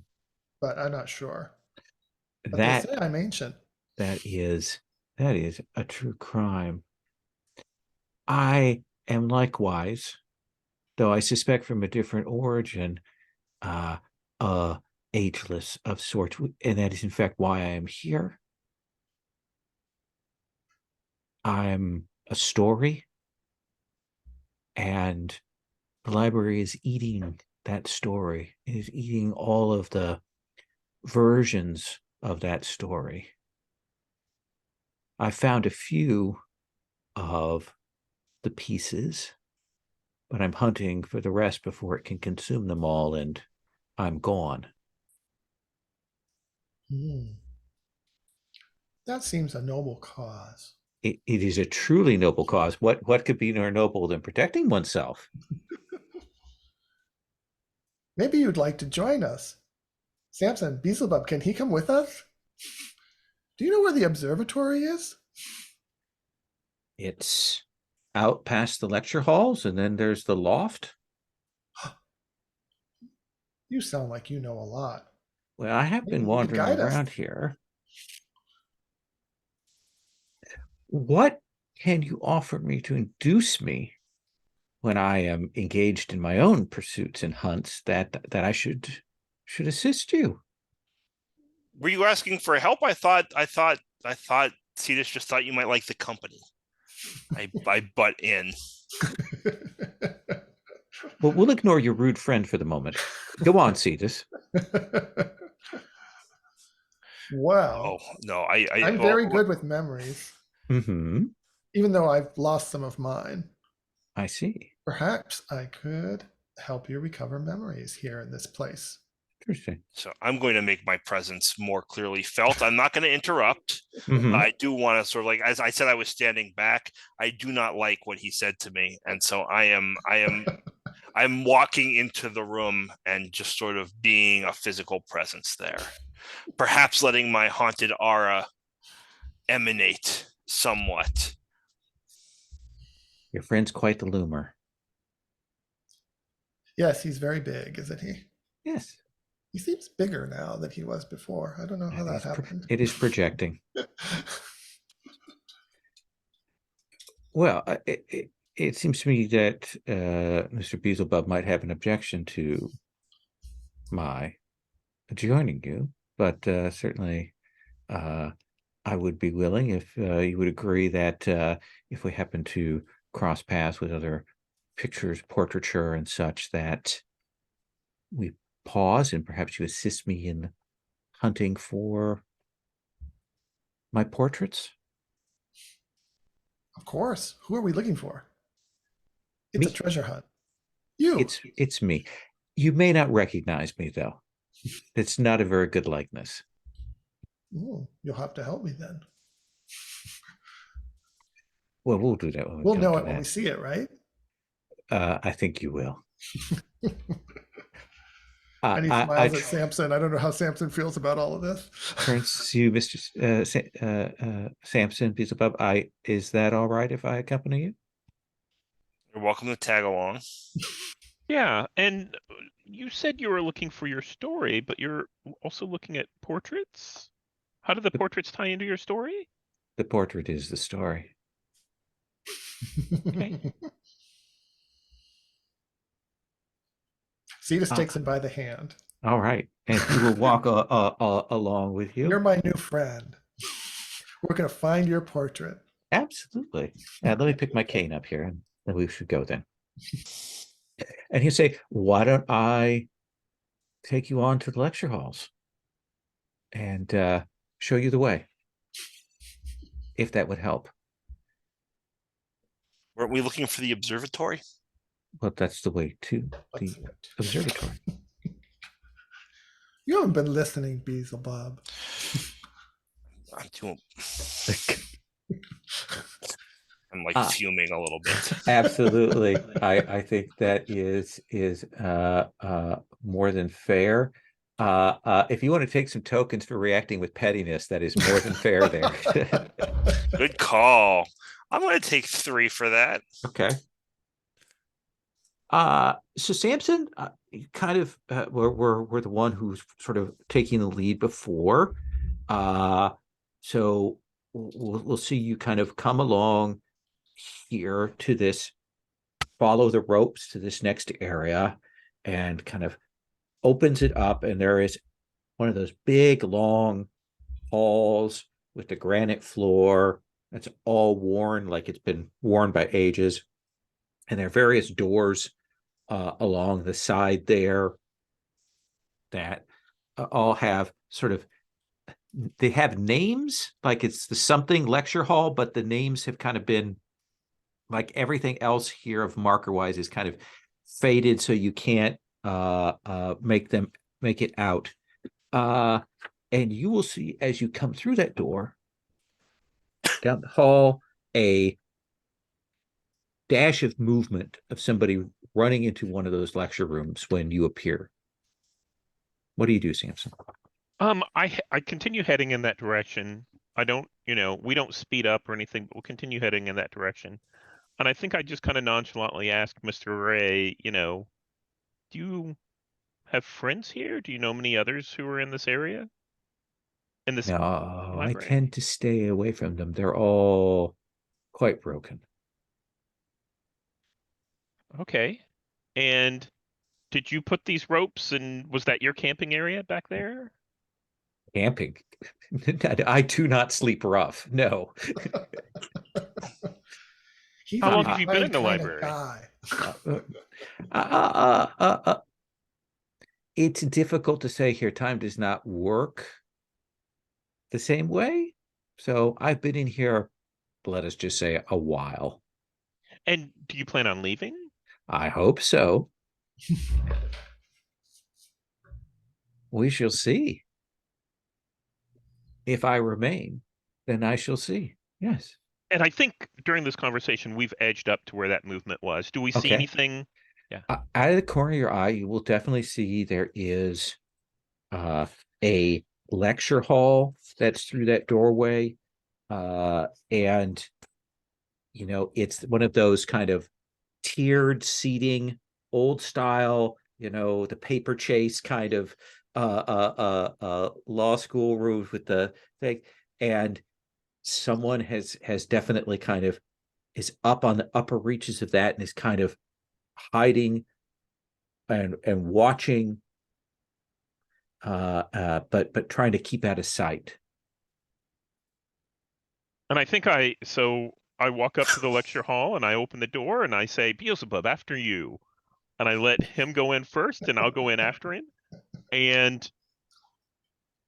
but I'm not sure. But they That say I'm ancient. that is a true crime. I am likewise, though I suspect from a different origin, uh, ageless of sort, and that is in fact why I am here. I'm a story, and the library is eating that story. It is eating all of the versions of that story. I found a few of the pieces, but I'm hunting for the rest before it can consume them all, and I'm gone. That seems a noble cause. It is a truly noble cause. What could be more noble than protecting oneself? Maybe you'd like to join us. Samson, Beelzebub, can he come with us? Do you know where the observatory is? It's out past the lecture halls, and then there's the loft. You sound like you know a lot. Well, I have Maybe been you could wandering guide us. around here. What can you offer me to induce me when I am engaged in my own pursuits and hunts that I should assist you? Were you asking for help? I thought Cetus just thought you might like the company. I butt in. Well, we'll ignore your rude friend for the moment. Go on, Cetus. Wow. Oh no, I'm very good with memories, Mm-hmm. even though I've lost some of mine. I see. Perhaps I could help you recover memories here in this place. Interesting. So I'm going to make my presence more clearly felt. I'm not going to interrupt. Mm-hmm. I do want to sort of like, as I said, I was standing back. I do not like what he said to me, and so I'm walking into the room and just sort of being a physical presence there. Perhaps letting my haunted aura emanate somewhat. Your friend's quite the loomer. Yes, he's very big, isn't he? Yes. He seems bigger now than he was before. I don't know how that happened. It is projecting. Well, it seems to me that Mr. Beelzebub might have an objection to my joining you, but certainly I would be willing if you would agree that if we happen to cross paths with other pictures, portraiture, and such, that we pause and perhaps you assist me in hunting for my portraits. Of course. Who are we looking for? It's Me. a treasure hunt. You. It's me. You may not recognize me though. It's not a very good likeness. Ooh, you'll have to help me then. Well, we'll do that when we We'll come know to it when we that. see it, right? I think you will. And he I smiles at Samson. I don't know how Samson feels about all of this. turns to you, Mr. Sampson Beelzebub. Is that all right if I accompany you? You're welcome to tag along. Yeah, and you said you were looking for your story, but you're also looking at portraits? How do the portraits tie into your story? The portrait is the story. Okay. Cetus takes him by the hand. All right, and he will walk along with you. You're my new friend. We're going to find your portrait. Absolutely. Let me pick my cane up here, and then we should go then. And he'll say, "Why don't I take you on to the lecture halls and show you the way, if that would help?" Weren't we looking for the observatory? Well, that's the way to Let's the see it. observatory. You haven't been listening, Beelzebub. I'm too. I'm like fuming a little bit. Absolutely. I think that is more than fair. If you want to take some tokens for reacting with pettiness, that is more than fair there. Good call. I'm going to take 3 for that. Okay. So Samson, kind of, we're the one who's sort of taking the lead before. So we'll see you kind of come along here to this, follow the ropes to this next area, and kind of opens it up, and there is one of those big long halls with the granite floor that's all worn, like it's been worn by ages, and there are various doors along the side there that all have sort of, they have names, like it's the something lecture hall, but the names have kind of been, like everything else here of marker wise, is kind of faded, so you can't make it out. And you will see as you come through that door down the hall a dash of movement of somebody running into one of those lecture rooms when you appear. What do you do, Samson? I continue heading in that direction. I don't, we don't speed up or anything, but we'll continue heading in that direction. And I think I just kind of nonchalantly asked Mr. Rae, do you have friends here? Do you know many others who are in this area? In this No, I library? tend to stay away from them. They're all quite broken. Okay. And did you put these ropes, and was that your camping area back there? Camping. I do not sleep rough. No. He's How a long have you been in the kind of library? guy. It's difficult to say here. Time does not work the same way. So I've been in here, let us just say, a while. And do you plan on leaving? I hope so. We shall see. If I remain, then I shall see. Yes. And I think during this conversation, we've edged up to where that movement was. Do we see Okay. anything? Yeah. Out of the corner of your eye, you will definitely see there is a lecture hall that's through that doorway. And, it's one of those kind of tiered seating, old style, the paper chase kind of law school rooms with the thing. And someone has definitely kind of is up on the upper reaches of that and is kind of hiding and watching, but trying to keep out of sight. And I think so I walk up to the lecture hall and I open the door and I say, Beelzebub, after you. And I let him go in first and I'll go in after him. And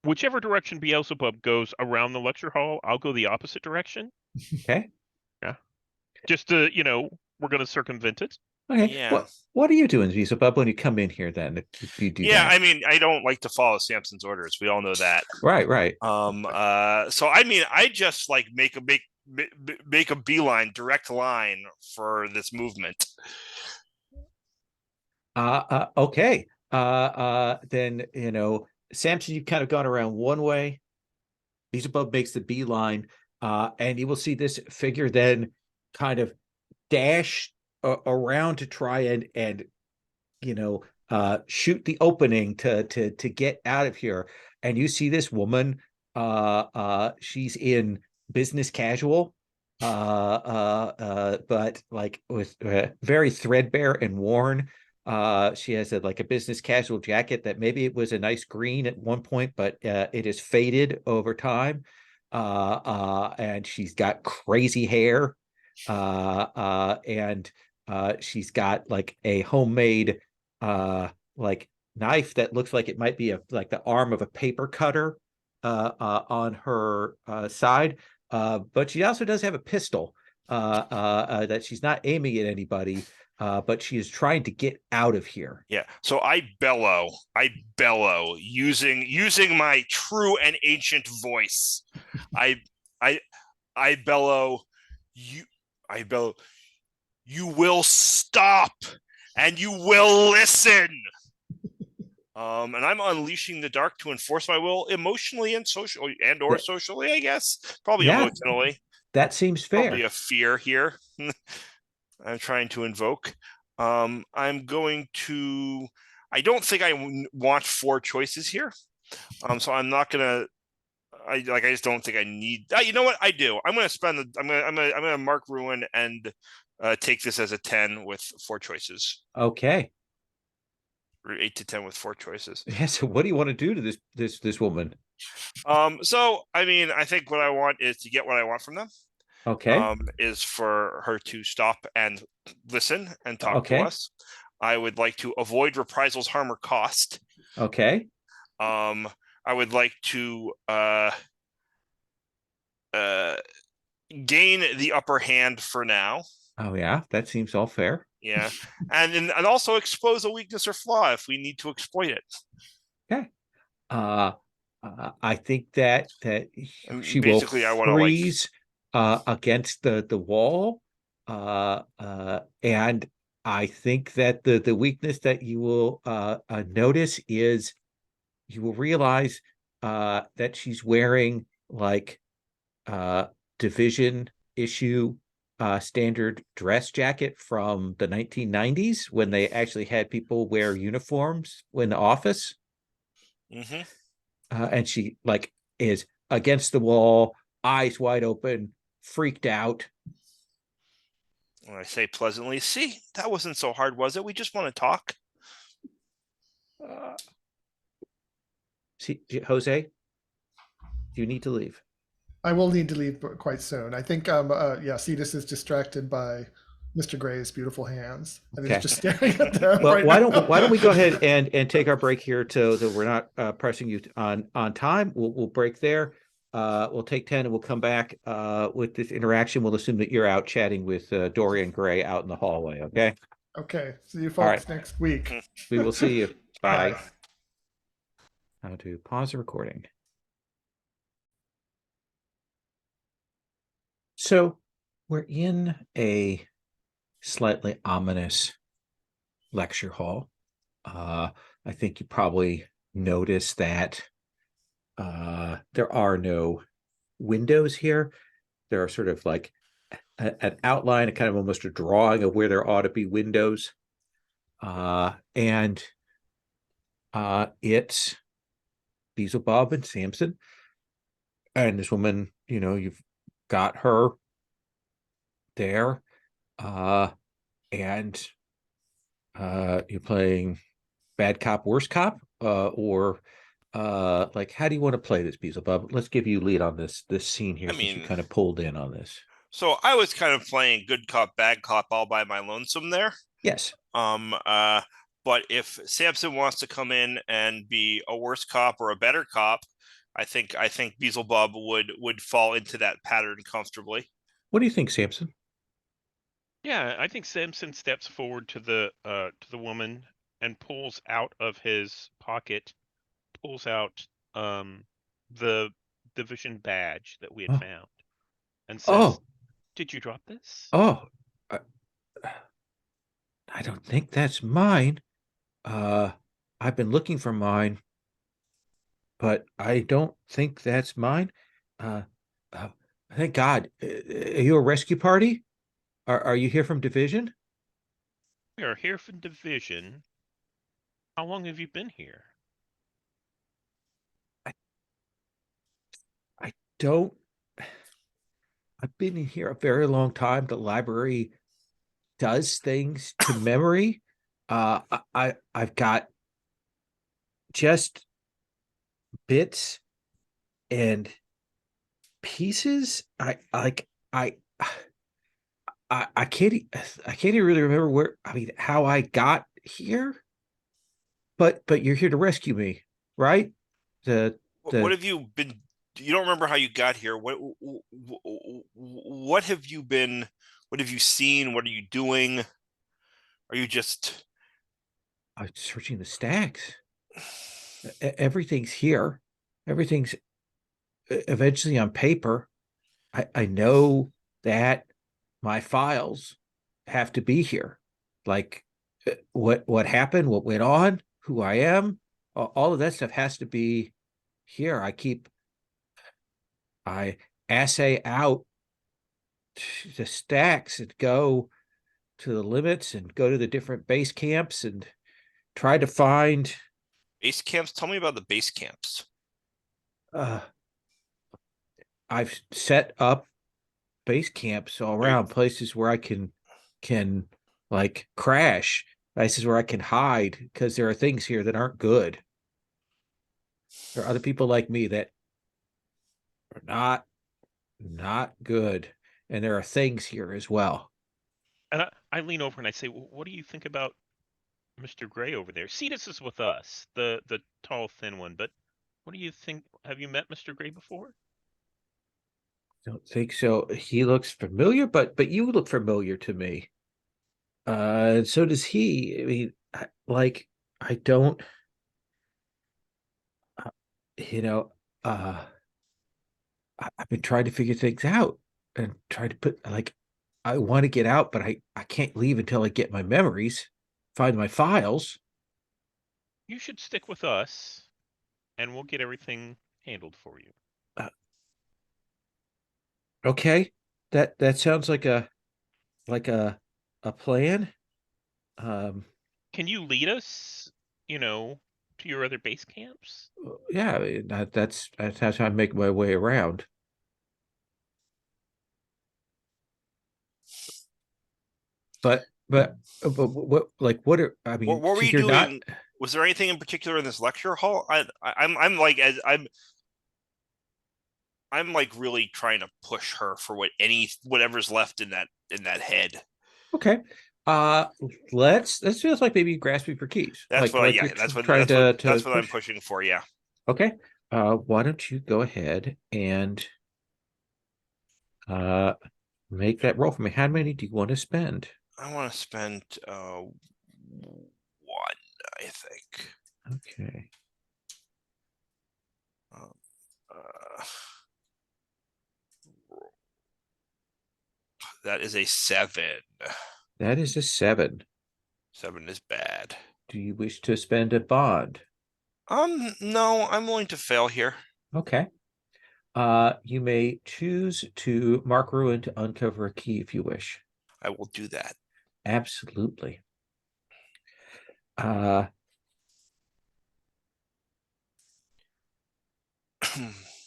whichever direction Beelzebub goes around the lecture hall, I'll go the opposite direction. Okay. Yeah. Just to, we're going to circumvent it. Okay. Yeah. What are you doing, Beelzebub, when you come in here then? If you do that? I mean, I don't like to follow Samson's orders. We all know that. Right. So I mean, I just like make a beeline, direct line for this movement. Okay. Then, Samson, you've kind of gone around one way. Beelzebub makes the beeline, and you will see this figure then kind of dash around to try and shoot the opening to get out of here. And you see this woman, she's in business casual, but like with very threadbare and worn. She has a business casual jacket that maybe it was a nice green at one point, but it is faded over time. And she's got crazy hair, and she's got like a homemade knife that looks like it might be the arm of a paper cutter on her side. But she also does have a pistol that she's not aiming at anybody, but she is trying to get out of here. Yeah. So I bellow using my true and ancient voice. I bellow, you will stop and you will listen. And I'm unleashing the dark to enforce my will emotionally and socially socially, I guess. Probably emotionally. That seems fair. Probably a fear here. I'm trying to invoke. I'm going to. I don't think I want 4 choices here. So I'm not gonna. I just don't think I need. You know what? I do. I'm gonna spend. I'm gonna mark ruin and take this as a 10 with 4 choices. Okay. Or 8 to 10 with 4 choices. Yeah. So what do you want to do to this woman? So I mean, I think what I want is to get what I want from them. Okay. Is for her to stop and listen and talk to us. I would like to avoid reprisals, harm, or cost. Okay. I would like to gain the upper hand for now. Oh yeah, that seems all fair. Yeah, and also expose a weakness or flaw if we need to exploit it. Okay. I think that she will freeze against the wall, and I think that the weakness that you will notice is you will realize that she's wearing division issue standard dress jacket from the 1990s when they actually had people wear uniforms in the office. Mm-hmm. And she is against the wall, eyes wide open, freaked out. And I say pleasantly, see, that wasn't so hard, was it? We just want to talk. See, Jose, do you need to leave? I will need to leave quite soon. I think, Cetus is distracted by Mr. Gray's beautiful hands, and he's just staring at them. Well, why don't we go ahead and take our break here so that we're not pressing you on time. We'll break there. We'll take 10 and we'll come back with this interaction. We'll assume that you're out chatting with Dorian Gray out in the hallway. Okay. Okay. See you folks next week. We will see you. Bye. Bye. How to pause the recording. So we're in a slightly ominous lecture hall. I think you probably noticed that there are no windows here. There are sort of like an outline, a kind of almost a drawing of where there ought to be windows. And it's Beelzebub and Samson. And this woman, you've got her there, and you're playing bad cop, worst cop, or like, how do you want to play this, Beelzebub? Let's give you lead on this scene here, I since you mean, kind of pulled in on this. so I was kind of playing good cop, bad cop all by my lonesome there. Yes. But if Samson wants to come in and be a worse cop or a better cop, I think Beelzebub would fall into that pattern comfortably. What do you think, Samson? Yeah, I think Samson steps forward to the woman and pulls out of his pocket, pulls out the division badge that we had Oh. found, and says, Oh, "Did you drop this?" oh, I, I don't think that's mine. I've been looking for mine, but I don't think that's mine. Uh, uh thank God. Are you a rescue party? Are you here from Division? We are here from division. How long have you been here? I don't. I've been in here a very long time. The library does things to memory. I've got just bits and pieces. I can't even really remember where, I mean, how I got here. But you're here to rescue me, right? The What the have you been? You don't remember how you got here. What have you been? What have you seen? What are you doing? Are you just? I'm searching the stacks. Everything's here. Everything's eventually on paper. I know that my files have to be here. Like, what happened, what went on, who I am, all of that stuff has to be here. I assay out the stacks and go to the limits and go to the different base camps and try to find Base camps? Tell me about the base camps. uh I've set up base camps all around, places where I can like crash, places where I can hide, because there are things here that aren't good. There are other people like me that are not good, and there are things here as well. And I lean over and I say, "What do you think about Mr. Gray over there? Cetus is with us, the tall, thin one. But what do you think? Have you met Mr. Gray before?" Don't think so. He looks familiar, but you look familiar to me. And so does he. I mean, I don't, uh, you know, uh, I've been trying to figure things out and try to put, like, I want to get out, but I can't leave until I get my memories, find my files. You should stick with us, and we'll get everything handled for you. Uh, okay, that sounds like a plan. Um, Can you lead us, to your other base camps? yeah, I mean, that's how I make my way around. But what, like, what are, I mean, What were so you you're not, doing? Was there anything in particular in this lecture hall? I'm like I'm like really trying to push her for whatever's left in that head. okay. Uh, let's feel like maybe grasping for keys. That's what I, Like yeah, you're trying to that's what I'm push. pushing for. Yeah. Okay. Why don't you go ahead and uh make that roll for me? How many do you want to spend? I want to spend one, I think. Okay. Um, uh, that is a 7. That is a 7. 7 is bad. Do you wish to spend a bond? No, I'm willing to fail here. Okay. You may choose to mark ruin to uncover a key if you wish. I will do that. Absolutely. Uh,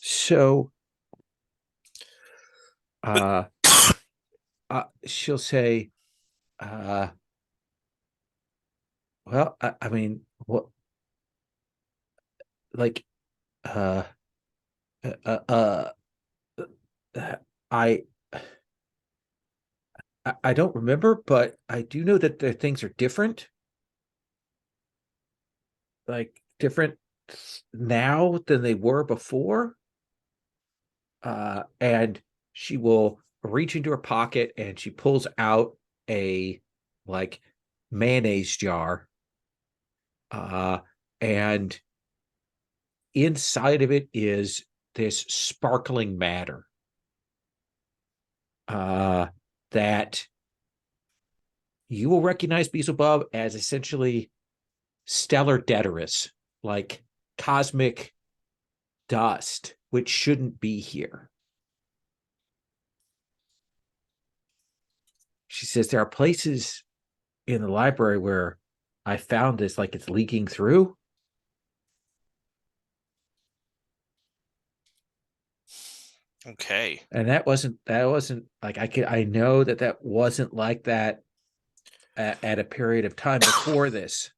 so, uh, she'll say, well, I mean, what, like, uh, uh, uh, I, I don't remember, but I do know that the things are different, like different now than they were before. And she will reach into her pocket and she pulls out a like mayonnaise jar. And inside of it is this sparkling matter that you will recognize Beelzebub as essentially stellar detritus, like cosmic dust, which shouldn't be here. She says there are places in the library where I found this, like it's leaking through. Okay. And that wasn't like I know that wasn't like that at a period of time before this.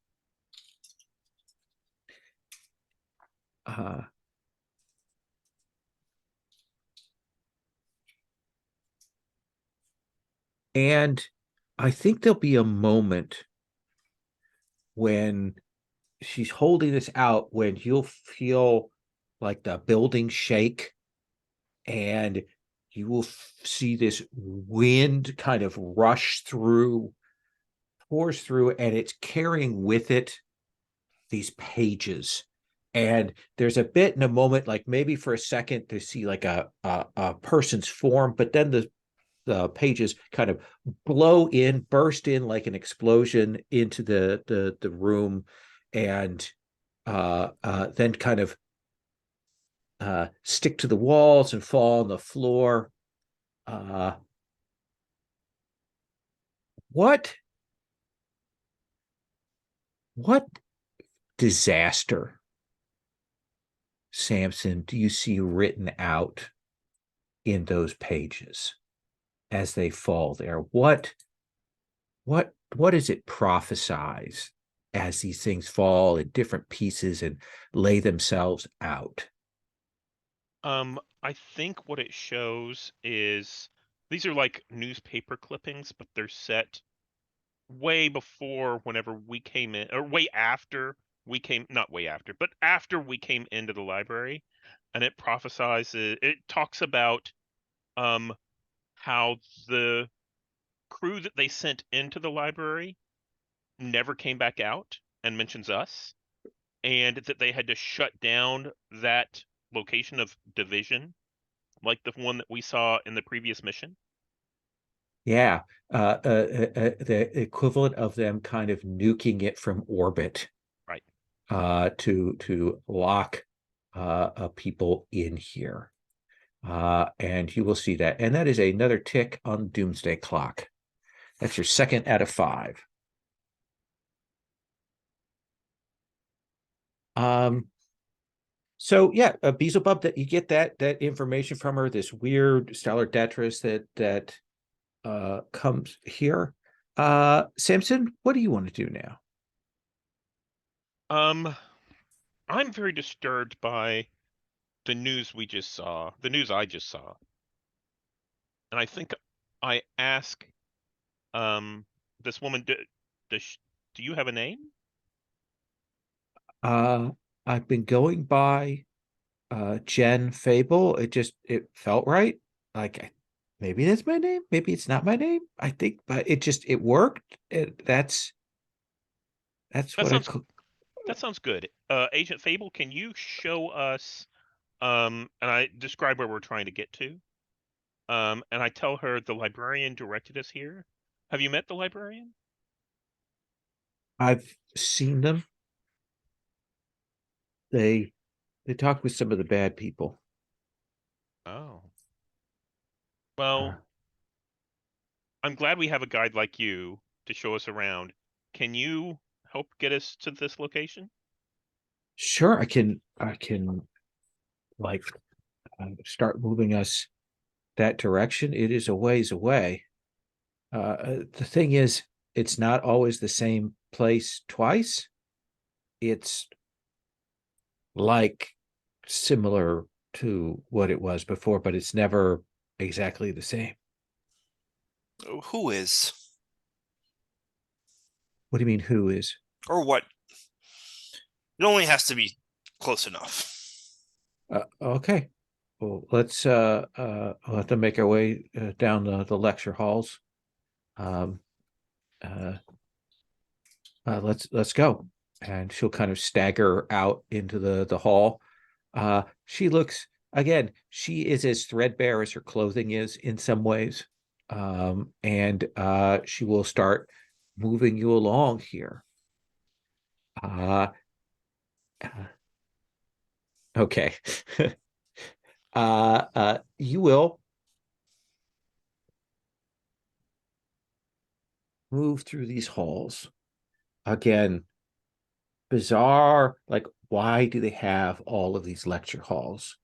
And I think there'll be a moment when she's holding this out when you'll feel like the building shake and you will see this wind kind of rush through, pours through, and it's carrying with it these pages. And there's a bit in a moment, like maybe for a second, to see like a person's form, but then the pages kind of burst in like an explosion into the room, and then kind of stick to the walls and fall on the floor. What disaster, Samson, do you see written out in those pages as they fall there? What does it prophesize as these things fall in different pieces and lay themselves out? I think what it shows is these are like newspaper clippings, but they're set way before whenever we came in, or way after we came, not way after, but after we came into the library. And it prophesies, it talks about how the crew that they sent into the library never came back out, and mentions us, and that they had to shut down that location of division, like the one that we saw in the previous mission. Yeah, the equivalent of them kind of nuking it from orbit, Right. To lock people in here. And you will see that. And that is another tick on Doomsday Clock. That's your second out of 5. So yeah, Beelzebub, that you get that information from her, this weird stellar detritus that comes here. Samson, what do you want to do now? I'm very disturbed by the news the news I just saw. And I think I ask this woman, do you have a name? I've been going by Jen Fable. It felt right. Like maybe that's my name, maybe it's not my name. I think, but it worked. That's That what sounds that sounds good. Agent Fable, can you show us and I describe where we're trying to get to? And I tell her the librarian directed us here. Have you met the librarian? I've seen them. They talk with some of the bad people. Oh. Well, I'm glad we have a guide like you to show us around. Can you help get us to this location? Sure, I can like start moving us that direction. It is a ways away. The thing is, it's not always the same place twice. It's like similar to what it was before, but it's never exactly the same. Who is? What do you mean, who is? Or what? It only has to be close enough. Okay. Well, we'll have to make our way down the lecture halls. Um, uh, let's go. And she'll kind of stagger out into the hall. She looks again. She is as threadbare as her clothing is in some ways, and she will start moving you along here. Uh, okay. You will move through these halls again. Bizarre, like, why do they have all of these lecture halls?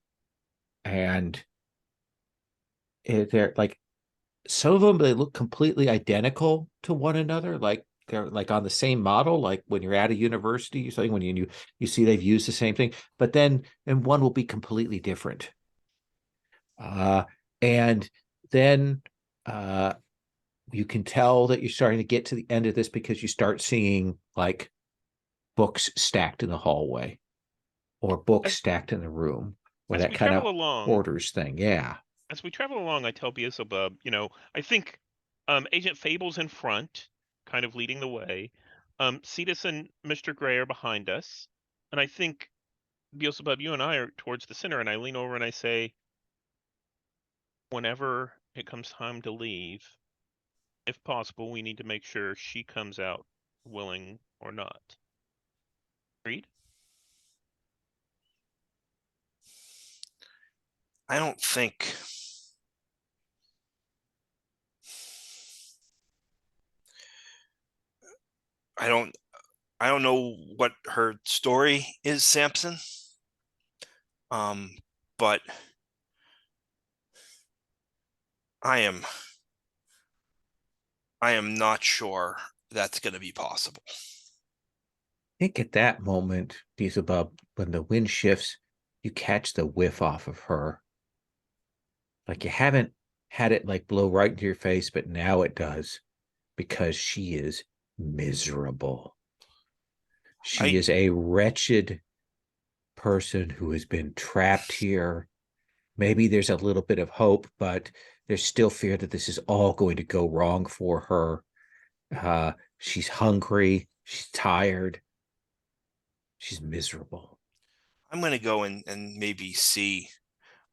And they're like, some of them, they look completely identical to one another, like they're like on the same model, like when you're at a university or something, when you see they've used the same thing, but then and one will be completely different. And then you can tell that you're starting to get to the end of this because you start seeing like books stacked in the hallway or books As, stacked in the room or as that we kind travel of along, hoarders thing. Yeah. as we travel along, I tell Beelzebub, I think Agent Fable's in front, kind of leading the way. Cetus and Mr. Gray are behind us. And I think, Beelzebub, you and I are towards the center, and I lean over and I say, whenever it comes time to leave, if possible, we need to make sure she comes out willing or not. Agreed? I don't think. I don't. I don't know what her story is, Samson. But I am. I am not sure that's going to be possible. I think at that moment, Beelzebub, when the wind shifts, you catch the whiff off of her. Like you haven't had it like blow right into your face, but now it does because she is miserable. She I is a wretched person who has been trapped here. Maybe there's a little bit of hope, but there's still fear that this is all going to go wrong for her. She's hungry. She's tired. She's miserable. I'm going to go and maybe see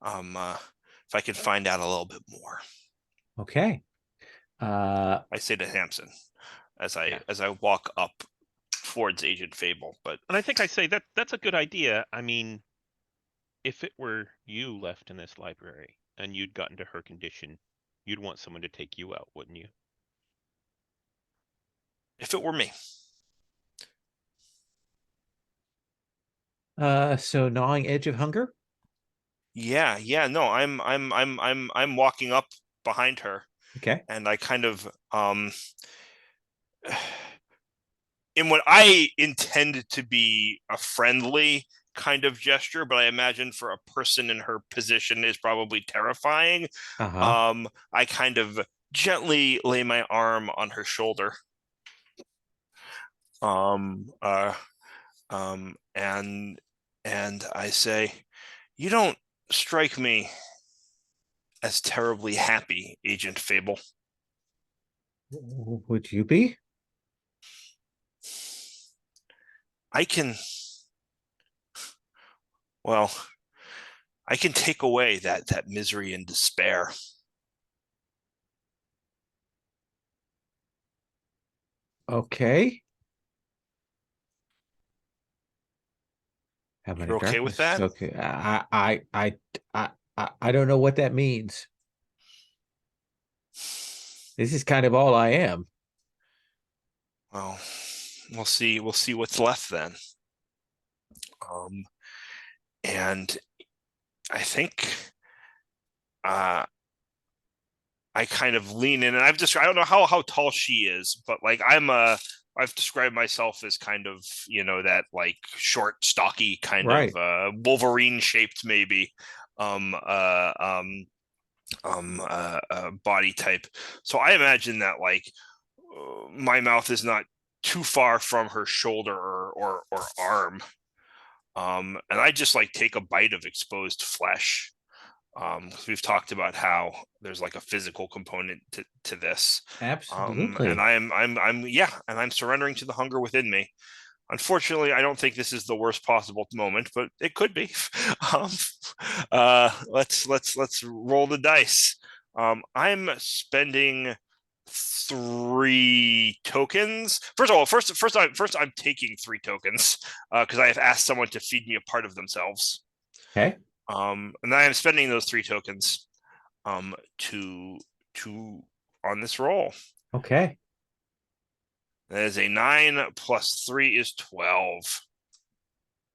if I can find out a little bit more. Okay. I say to Samson as I walk up towards Agent Fable, but And I think I say that's a good idea. I mean, if it were you left in this library and you'd gotten to her condition, you'd want someone to take you out, wouldn't you? if it were me, So gnawing edge of hunger. yeah, no, I'm walking up behind her, Okay. and I kind of in what I intend to be a friendly kind of gesture, but I imagine for a person in her position is probably terrifying. Uh-huh. I kind of gently lay my arm on her shoulder. Um, uh, and I say, "You don't strike me as terribly happy, Agent Fable." Would you be? I can, well, I can take away that misery and despair. Okay. How many You're okay with darkness? that? Okay. I don't know what that means. This is kind of all I am. Well, we'll see. We'll see what's left then. And I think, uh, I kind of lean in, and I don't know how tall she is, but like I've described myself as kind of, that like short, stocky kind Right. of Wolverine shaped maybe body type. So I imagine that like my mouth is not too far from her shoulder or arm. And I just like take a bite of exposed flesh. We've talked about how there's like a physical component to this. And Absolutely. I'm surrendering to the hunger within me. Unfortunately, I don't think this is the worst possible moment, but it could be. Let's roll the dice. I'm spending 3 tokens. First of all, first I'm taking 3 tokens because I have asked someone to feed me a part of themselves. Okay. And then I'm spending those 3 tokens to on this roll. Okay. That is a 9 plus 3 is 12.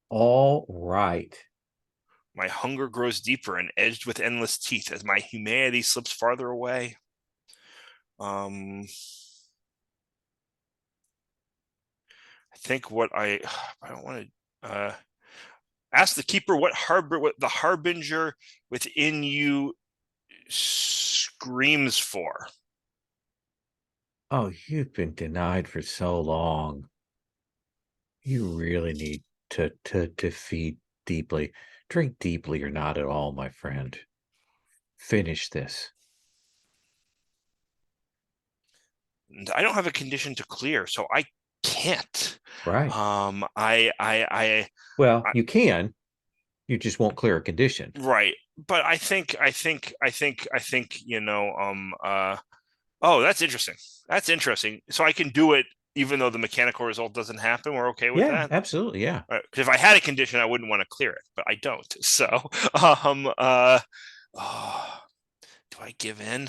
All right. My hunger grows deeper and edged with endless teeth as my humanity slips farther away. I think I don't want to ask the keeper what the harbinger within you screams for. Oh, you've been denied for so long. You really need to feed deeply. Drink deeply or not at all, my friend. Finish this. And I don't have a condition to clear, so I can't. Right. I Well, you can. You just won't clear a condition. right. But oh, that's interesting. That's interesting. So I can do it even though the mechanical result doesn't happen. We're okay with Yeah, that? absolutely. Yeah. Because if I had a condition, I wouldn't want to clear it, but I don't. So, do I give in?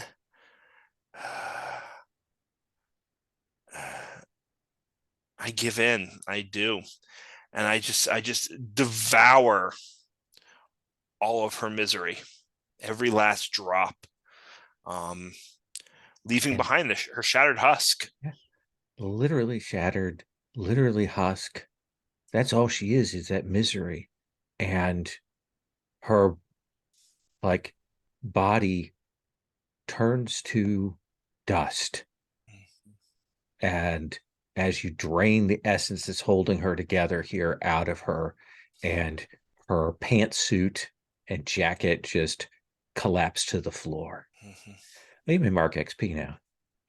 I give in. I do. And I just devour all of her misery, every last drop, leaving And behind her shattered husk. yeah, literally shattered, literally husk. That's all she is that misery. And her like body turns to dust. And as you drain the essence that's holding her together here out of her, and her pantsuit and jacket just collapse to the floor. Mm-hmm. You may mark XP now.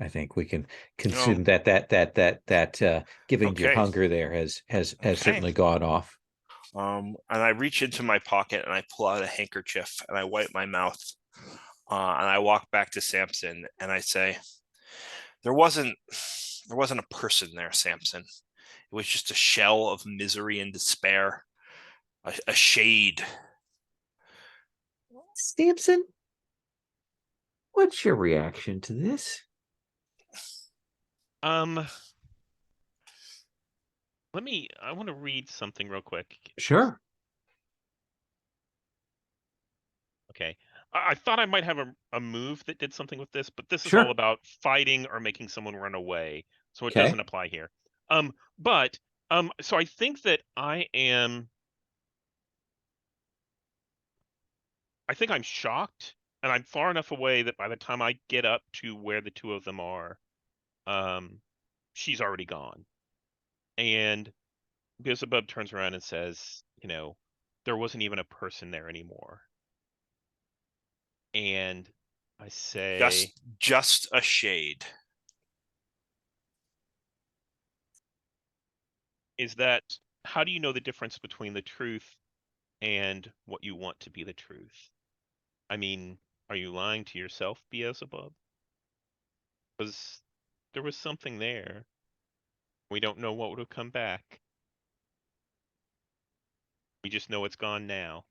I think we can consume Oh, that giving your okay. hunger there has certainly gone off. And I reach into my pocket and I pull out a handkerchief and I wipe my mouth. And I walk back to Samson and I say, there wasn't a person there, Samson. It was just a shell of misery and despair, a shade. Samson, what's your reaction to this? I want to read something real quick. Sure. Okay. I thought I might have a move that did something with this, but this is Sure. all about fighting or making someone run away. So it Okay. doesn't apply here. So I think that I think I'm shocked, and I'm far enough away that by the time I get up to where the two of them are, she's already gone. And Beelzebub turns around and says, there wasn't even a person there anymore. And I say, just a shade. how do you know the difference between the truth and what you want to be the truth? I mean, are you lying to yourself, Beelzebub? Because there was something there. We don't know what would have come back. We just know it's gone now.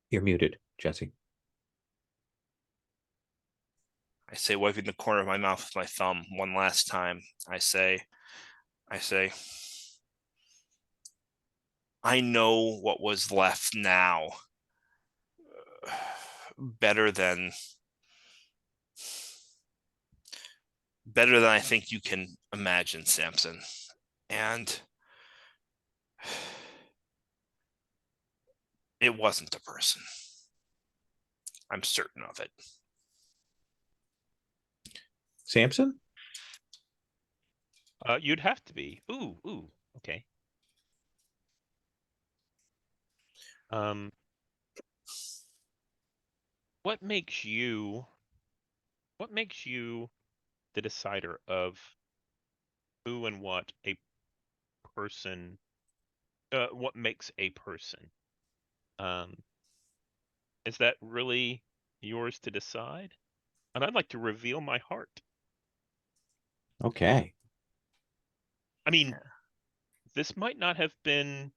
You're muted, Jesse. I say, wiping the corner of my mouth with my thumb one last time. I say, I know what was left now. better than I think you can imagine, Samson. And it wasn't a person. I'm certain of it. Samson? You'd have to be. Ooh, okay. What makes you the decider of who and what a person, what makes a person? Is that really yours to decide? And I'd like to reveal my heart. Okay. I mean, this might not have been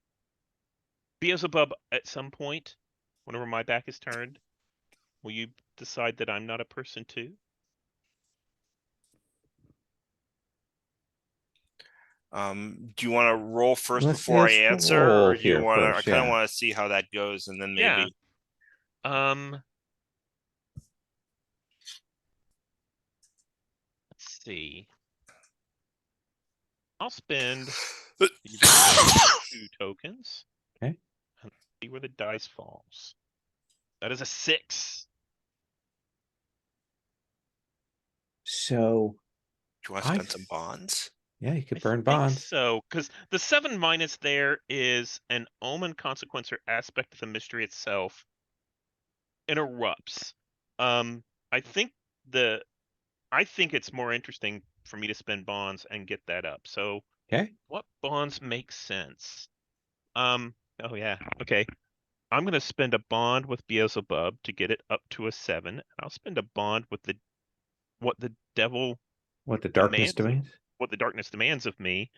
Beelzebub at some point, whenever my back is turned. Will you decide that I'm not a person too? Do you want to roll first Let's before I just answer, roll or do you here want to? I first, kind of yeah. want to see how that goes, and then Yeah. maybe. Let's see. I'll spend But- these 2 tokens. Okay. And see where the dice falls. That is a 6. Do So you want to spend some bonds? Yeah, you could I burn think bonds. so, because the 7 minus there is an omen, consequence, or aspect of the mystery itself interrupts. I think it's more interesting for me to spend bonds and get that up. So Okay. what bonds make sense? Oh yeah, okay. I'm gonna spend a bond with Beelzebub to get it up to a 7. I'll spend a bond with what the devil What the darkness demands demands. what the darkness demands of me.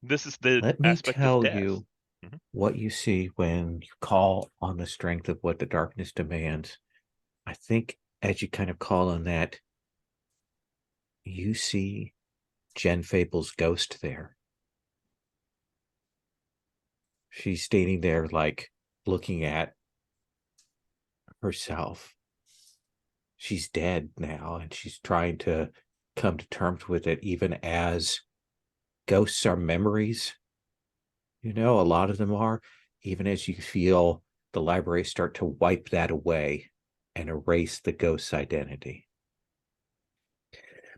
This is the Let me aspect of tell death. you Mhm. what you see when you call on the strength of what the darkness demands. I think as you kind of call on that, you see Jen Fable's ghost there. She's standing there, like looking at herself. She's dead now, and she's trying to come to terms with it, even as ghosts are memories. You know, a lot of them are, even as you feel the library start to wipe that away and erase the ghost's identity.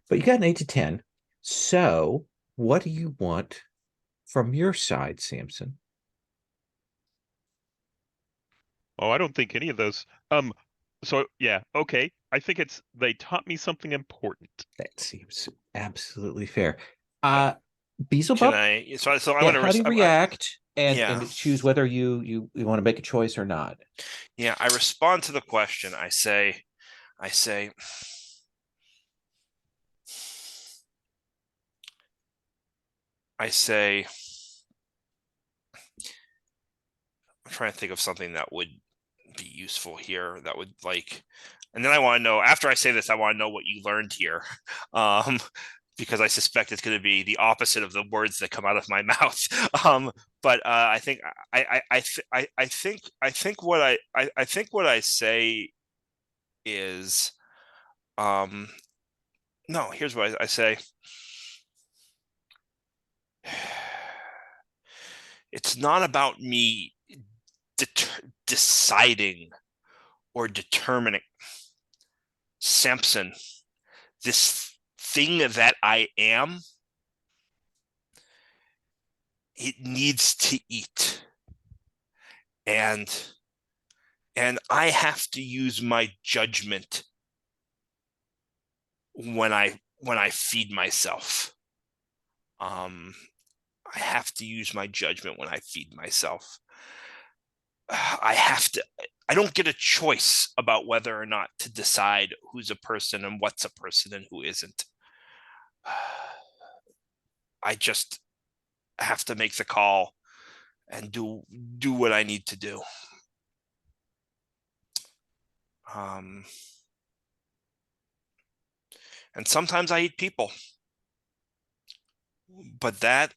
But you got an 8 to 10. So, what do you want from your side, Samson? Oh, I don't think any of those. So yeah, okay. I think they taught me something important. That seems absolutely fair. Yeah. Can Beelzebub? I? So I Yeah, want to. how do you react Yeah. and choose whether you want to make a choice or not? Yeah, I respond to the question. I say, I'm trying to think of something that would be useful here. That would and then I want to know. After I say this, I want to know what you learned here, because I suspect it's going to be the opposite of the words that come out of my mouth. But I think I think what I say is, no. Here's what I say. It's not about me deciding or determining, Samson, this thing that I am, it needs to eat. And I have to use my judgment when I feed myself. I have to use my judgment when I feed myself. I don't get a choice about whether or not to decide who's a person and what's a person and who isn't. I just have to make the call and do what I need to do. And sometimes I eat people, but that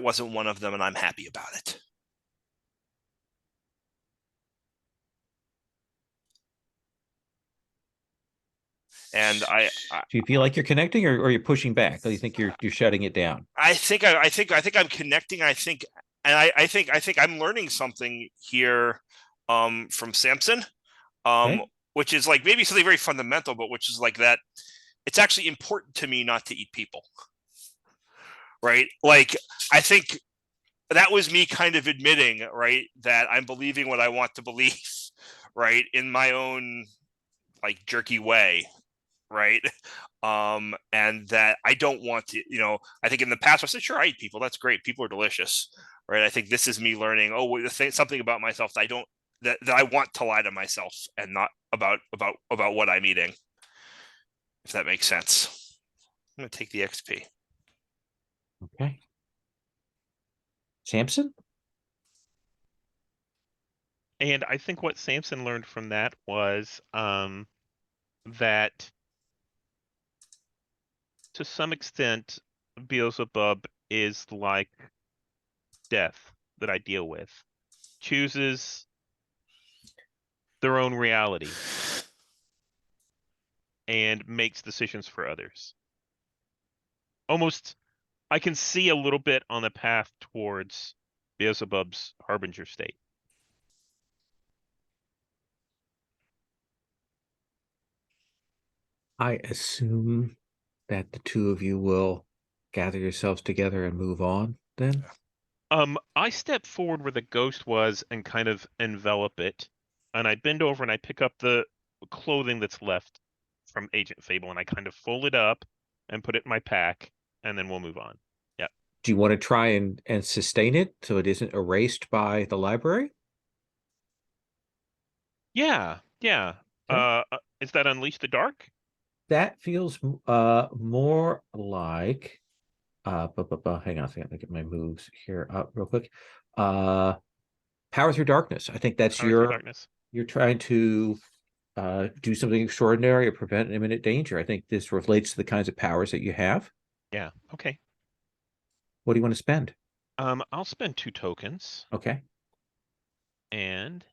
wasn't one of them, and I'm happy about it. And Do you feel like you're connecting, or you're pushing back? Or you think you're shutting it down? I think I'm connecting. I think I'm learning something here from Samson, Okay. which is like maybe something very fundamental, but which is like that it's actually important to me not to eat people. Right? Like I think that was me kind of admitting, right, that I'm believing what I want to believe, right, in my own like jerky way, right? And that I don't want to, I think in the past I said, sure, I eat people. That's great. People are delicious, right? I think this is me learning, something about myself that I don't, that I want to lie to myself and not about what I'm eating, if that makes sense. I'm going to take the XP. Okay. Samson? And I think what Samson learned from that was that to some extent, Beelzebub is like death that I deal with. Chooses their own reality and makes decisions for others. Almost, I can see a little bit on the path towards Beelzebub's Harbinger state. I assume that the two of you will gather yourselves together and move on then? I step forward where the ghost was and kind of envelop it, and I bend over and I pick up the clothing that's left from Agent Fable, and I kind of fold it up and put it in my pack, and then we'll move on. Yeah. Do you want to try and sustain it so it isn't erased by the library? Yeah. Yeah. Okay. Is that Unleash the Dark? That feels more like hang on a second, let me get my moves here up real quick. Power Through Darkness. I think that's Power Through Darkness. you're trying to do something extraordinary or prevent imminent danger. I think this relates to the kinds of powers that you have. Yeah. Okay. What do you want to spend? I'll spend 2 tokens, Okay. and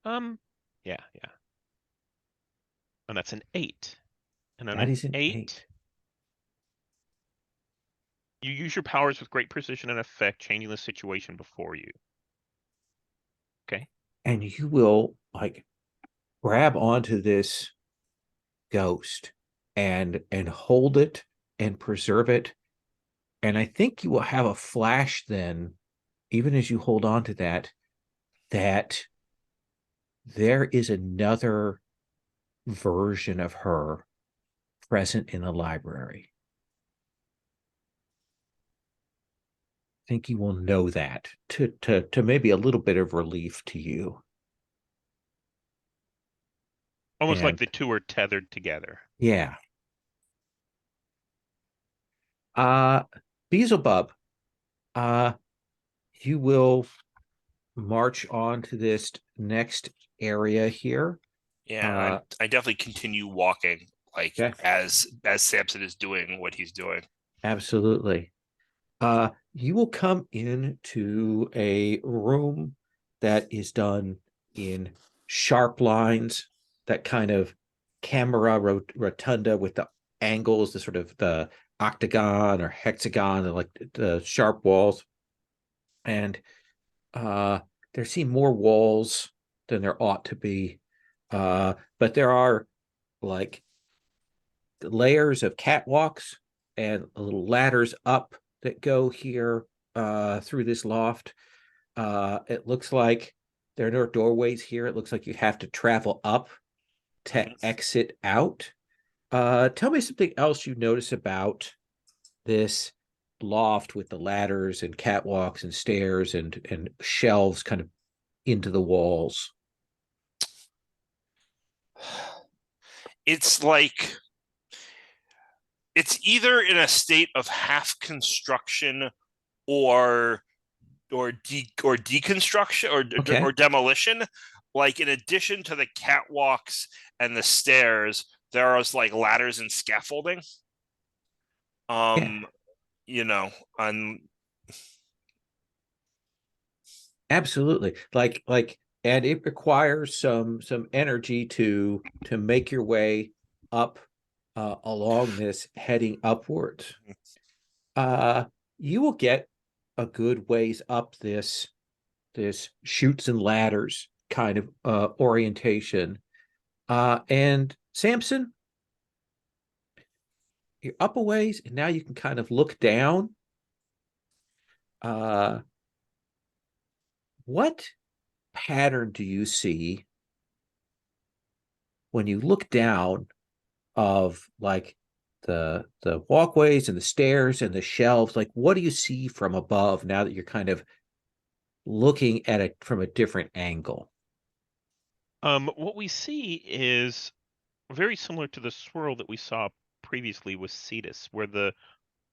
yeah. And that's an 8. And on That an is an 8, 8. you use your powers with great precision and effect, changing the situation before you. Okay. And you will like grab onto this ghost and hold it and preserve it. And I think you will have a flash then, even as you hold on to that there is another version of her present in the library. I think you will know that to maybe a little bit of relief to you. Almost like And the two are tethered together. yeah. Beelzebub, you will march on to this next area here. Yeah, I definitely continue walking like Okay. as Samson is doing what he's doing. Absolutely. You will come into a room that is done in sharp lines, that kind of camera rotunda with the angles, the sort of the octagon or hexagon, and like the sharp walls. And there seem more walls than there ought to be. But there are like layers of catwalks and little ladders up that go here through this loft. It looks like there are no doorways here. It looks like you have to travel up to exit out. Tell me something else you notice about this loft with the ladders and catwalks and stairs and shelves kind of into the walls. It's like it's either in a state of half construction or deconstruction or demolition. Like in addition to the catwalks and the stairs, there is like ladders and scaffolding. Yeah. On Absolutely. And it requires some energy to make your way up along this heading upwards, you will get a good ways up this chutes and ladders kind of orientation. And Samson, you're up a ways, and now you can kind of look down. What pattern do you see when you look down of like the walkways and the stairs and the shelves? Like, what do you see from above now that you're kind of looking at it from a different angle? What we see is very similar to the swirl that we saw previously with Cetus, where the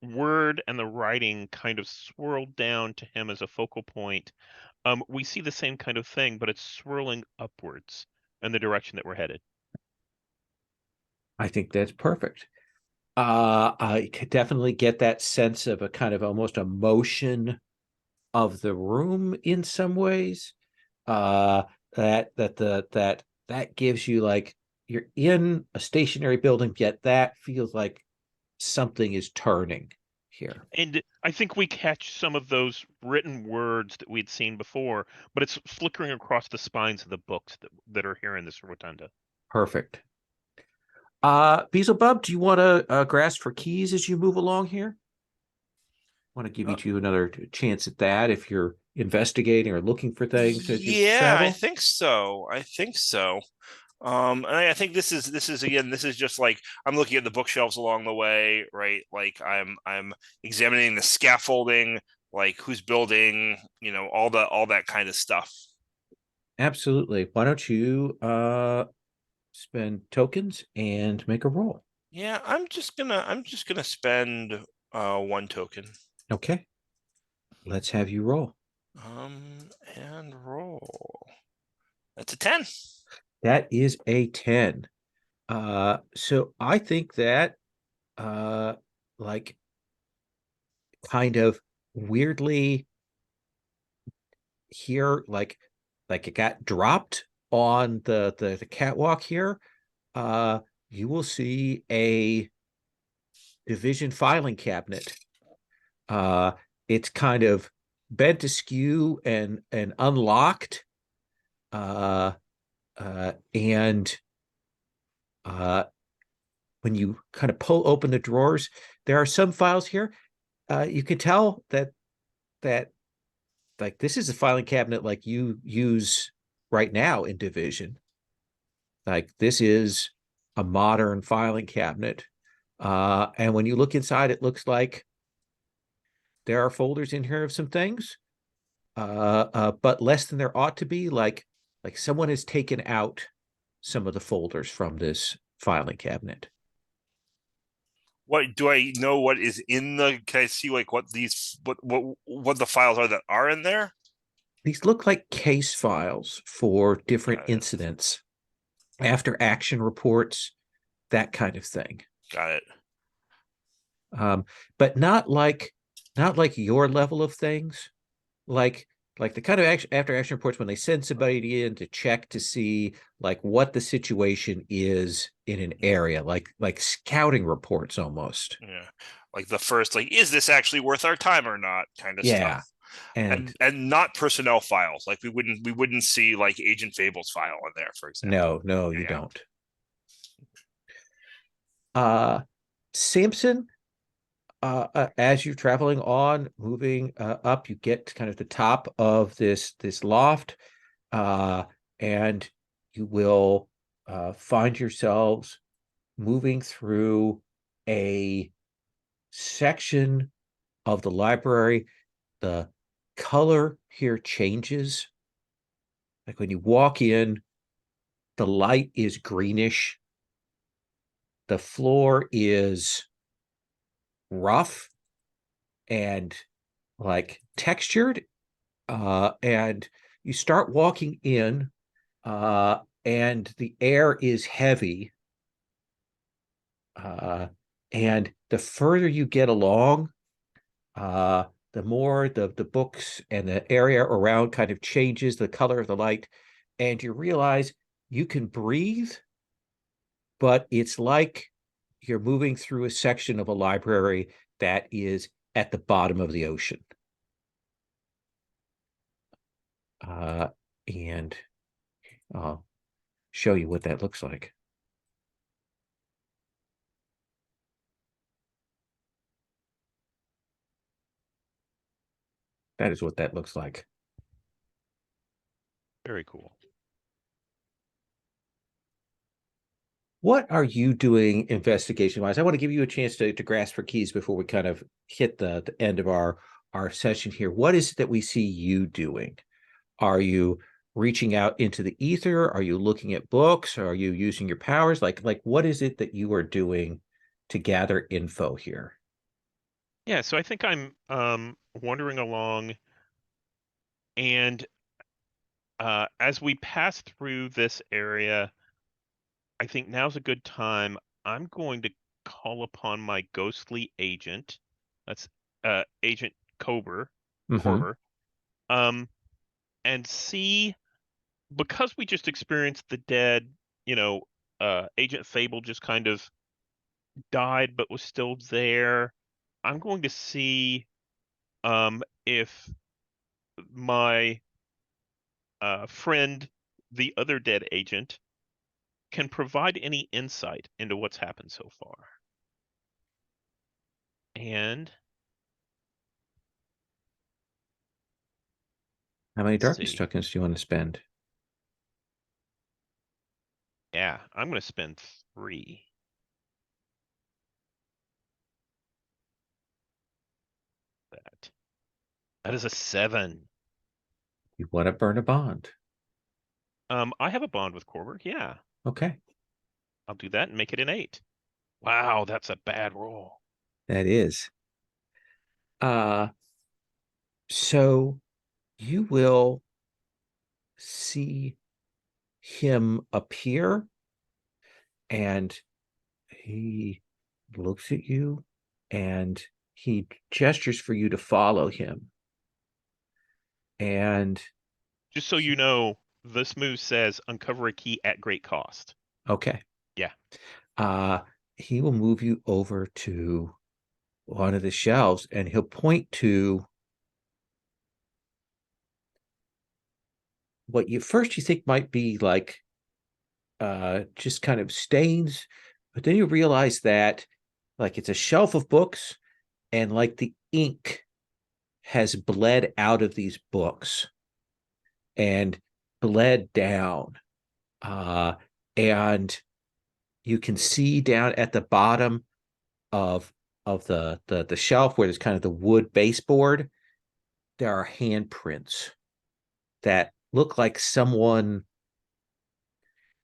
word and the writing kind of swirled down to him as a focal point. We see the same kind of thing, but it's swirling upwards in the direction that we're headed. I think that's perfect. I could definitely get that sense of a kind of almost a motion of the room in some ways. That gives you like you're in a stationary building, yet that feels like something is turning here. And I think we catch some of those written words that we'd seen before, but it's flickering across the spines of the books that are here in this rotunda. Perfect. Beelzebub, do you want to grasp for keys as you move along here? Want to give you another chance at that if you're investigating or looking for things as you travel? I think so. And I think this is again, this is just like I'm looking at the bookshelves along the way, right? Like I'm examining the scaffolding, like who's building, all that kind of stuff. Absolutely. Why don't you spend tokens and make a roll? Yeah, I'm just gonna spend 1 token. Okay. Let's have you roll. And roll. That's a 10. That is a 10. So I think that like kind of weirdly here, like it got dropped on the catwalk here. You will see a division filing cabinet. It's kind of bent askew and unlocked. And when you kind of pull open the drawers, there are some files here. You can tell that like this is a filing cabinet like you use right now in Division. Like this is a modern filing cabinet. And when you look inside, it looks like there are folders in here of some things, but less than there ought to be. Like someone has taken out some of the folders from this filing cabinet. What do I know? What is in the? Can I see like what the files are that are in there? These look like case files for different Got it. incidents, after action reports, that kind of thing. Got it. But not like your level of things, like the kind of after action reports when they send somebody in to check to see like what the situation is in an area, like scouting reports almost. Yeah, like the first, like, is this actually worth our time or not, kind of stuff. And not personnel files. Like we wouldn't see like Agent Fable's file in there, for example. No, you don't. Samson, as you're traveling on, moving up, you get to kind of the top of this loft, and you will find yourselves moving through a section of the library. The color here changes. Like when you walk in, the light is greenish. The floor is rough and like textured, and you start walking in, and the air is heavy, and the further you get along, the more the books and the area around kind of changes, the color of the light, and you realize you can breathe, but it's like you're moving through a section of a library that is at the bottom of the ocean. And I'll show you what that looks like. That is what that looks like. Very cool. What are you doing investigation-wise? I want to give you a chance to grasp for keys before we kind of hit the end of our session here. What is it that we see you doing? Are you reaching out into the ether? Are you looking at books? Are you using your powers? Like what is it that you are doing to gather info here? Yeah, so I think I'm wandering along, and as we pass through this area, I think now's a good time. I'm going to call upon my ghostly agent. That's Agent Kober, Mm-hmm. Corver, and see, because we just experienced the dead, Agent Fable just kind of died but was still there. I'm going to see if my friend, the other dead agent, can provide any insight into what's happened so far. And How many let's darkness see. tokens do you want to spend? Yeah, I'm going to spend 3. That is a 7. You want to burn a bond. I have a bond with Corber. Yeah, Okay. I'll do that and make it an 8. Wow, that's a bad roll. That is. So you will see him appear, and he looks at you and he gestures for you to follow him. And Just so you know, this move says uncover a key at great cost. okay. Yeah. He will move you over to one of the shelves and he'll point to what you first you think might be like just kind of stains, but then you realize that like it's a shelf of books and like the ink has bled out of these books and bled down. And you can see down at the bottom of the shelf where there's kind of the wood baseboard, there are handprints that look like someone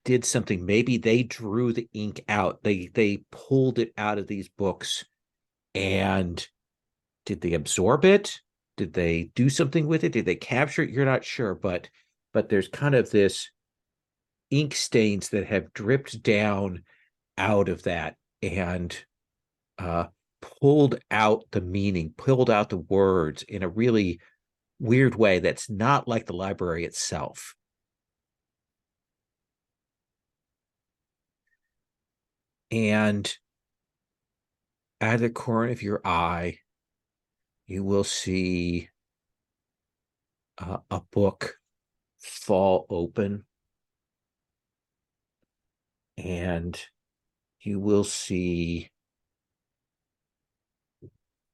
did something. Maybe they drew the ink out. They pulled it out of these books. And did they absorb it? Did they do something with it? Did they capture it? You're not sure, but there's kind of this ink stains that have dripped down out of that and pulled out the meaning, pulled out the words in a really weird way that's not like the library itself. And out of the corner of your eye, you will see a book fall open, and you will see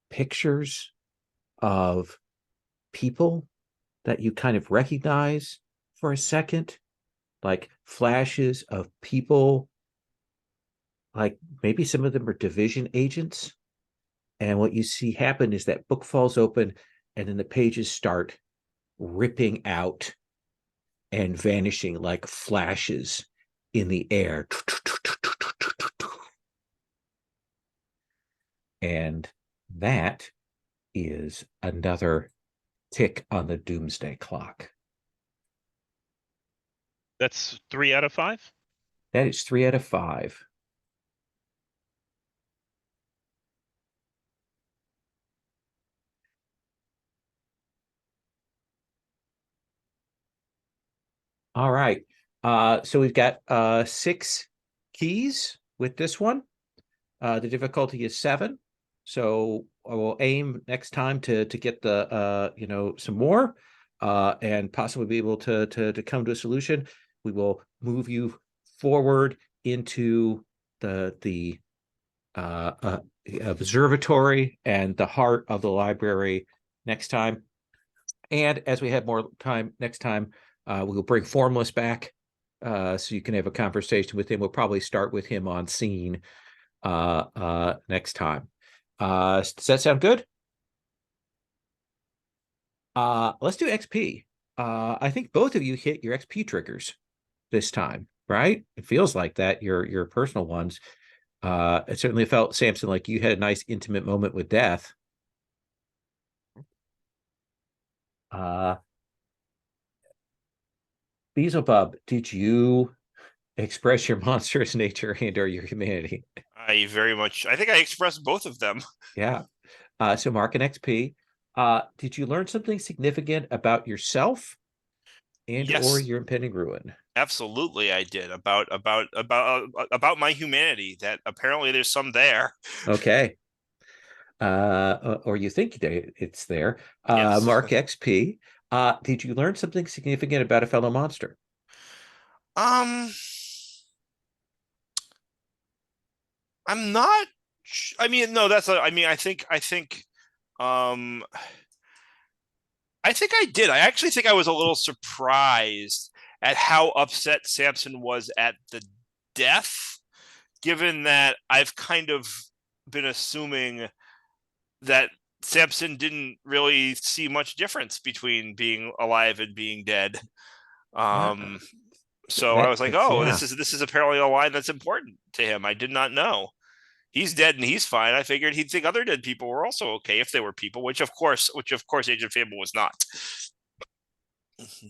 pictures of people that you kind of recognize for a second, like flashes of people, like maybe some of them are division agents. And what you see happen is that book falls open and then the pages start ripping out and vanishing like flashes in the air. And that is another tick on the doomsday clock. That's 3 out of 5? That is 3 out of 5. All right. So we've got 6 keys with this one. The difficulty is 7. So I will aim next time to get the some more, and possibly be able to come to a solution. We will move you forward into the observatory and the heart of the library next time. And as we have more time next time, we will bring Formless back, so you can have a conversation with him. We'll probably start with him on scene next time. Does that sound good? Let's do XP. I think both of you hit your XP triggers this time, right? It feels like that, your personal ones. It certainly felt, Samson, like you had a nice intimate moment with death. Beelzebub, did you express your monstrous nature and or your humanity? I think I expressed both of them. Yeah. So mark an XP. Did you learn something significant about yourself and or Yes, your impending ruin? absolutely I did, about my humanity, that apparently there's some there. Okay. Or you think it's there. Yes. Mark XP. Did you learn something significant about a fellow monster? Um, I'm not. I mean, no, I mean, Um, I think I did. I actually think I was a little surprised at how upset Samson was at the death, given that I've kind of been assuming that Samson didn't really see much difference between being alive and being dead. Yeah, Um, so I was like, that's oh, yeah. this is apparently a line that's important to him. I did not know. He's dead and he's fine. I figured he'd think other dead people were also okay if they were people, which of course Agent Fable was not.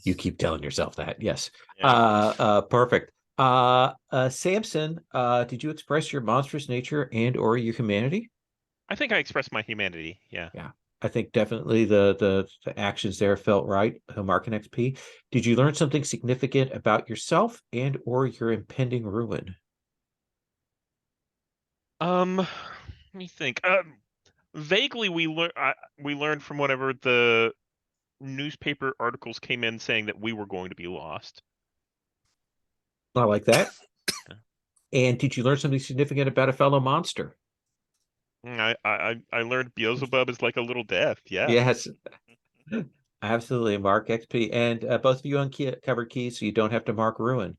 You keep telling yourself that. Yes. Yeah. Perfect. Samson, did you express your monstrous nature and or your humanity? I think I expressed my humanity. Yeah. Yeah. I think definitely the actions there felt right. Mark an XP. Did you learn something significant about yourself and or your impending ruin? Let me think. Vaguely, we learned from whatever the newspaper articles came in saying that we were going to be lost. I like that. And did you learn something significant about a fellow monster? I learned Beelzebub is like a little death. Yeah. Yes, absolutely. Mark XP. And both of you uncovered keys, so you don't have to mark ruin.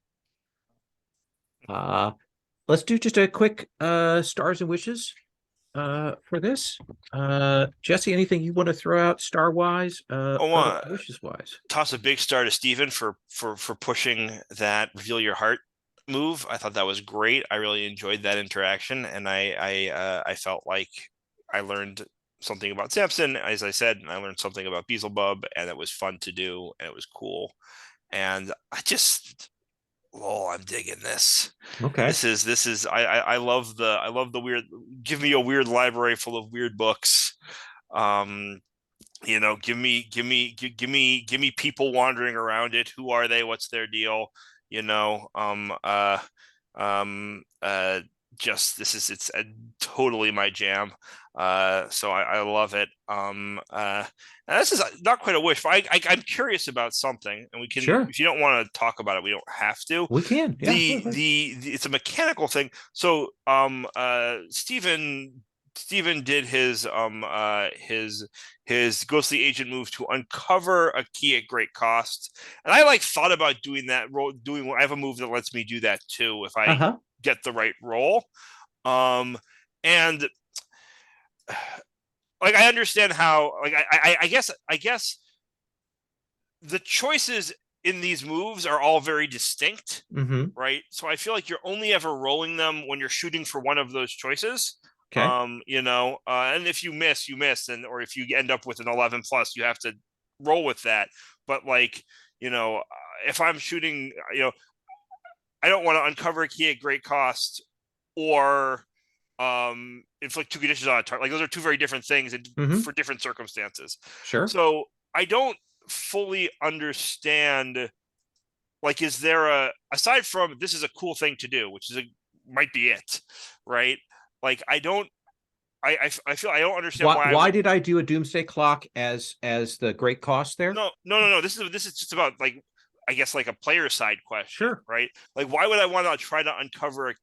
Let's do just a quick stars and wishes for this. Jesse, anything you want to throw out star wise, wishes wise? Toss a big star to Steven for pushing that reveal your heart move. I thought that was great. I really enjoyed that interaction, and I felt like I learned something about Samson, as I said, and I learned something about Beelzebub, and it was fun to do, and it was cool. And I'm digging this. Okay. This is I love the weird. Give me a weird library full of weird books. Give me people wandering around it. Who are they? What's their deal? You know, just it's totally my jam. So I love it. And this is not quite a wish, but I'm curious about something, and we can, Sure. if you don't want to talk about it, we don't have to. We can. Yeah. The it's a mechanical thing. So Steven did his ghostly agent move to uncover a key at great cost, and I thought about doing that role. I have a move that lets me do that too if I get the right roll. And I understand how I guess the choices in these moves are all very distinct, right? So I feel like you're only ever rolling them when you're shooting for one of those choices. Okay. And if you miss, you miss, or if you end up with an 11 plus, you have to roll with that. But if I'm shooting, I don't want to uncover a key at great cost or inflict 2 conditions on a target. Those are 2 very different things for different circumstances. Sure. So I don't fully understand. Is there aside from this is a cool thing to do, which might be it, right? like I don't. I feel I don't understand why did I do a doomsday clock as the great cost there? No. This is just about like, I guess, like a player side question, Sure. right? Like, why would I want to try to uncover a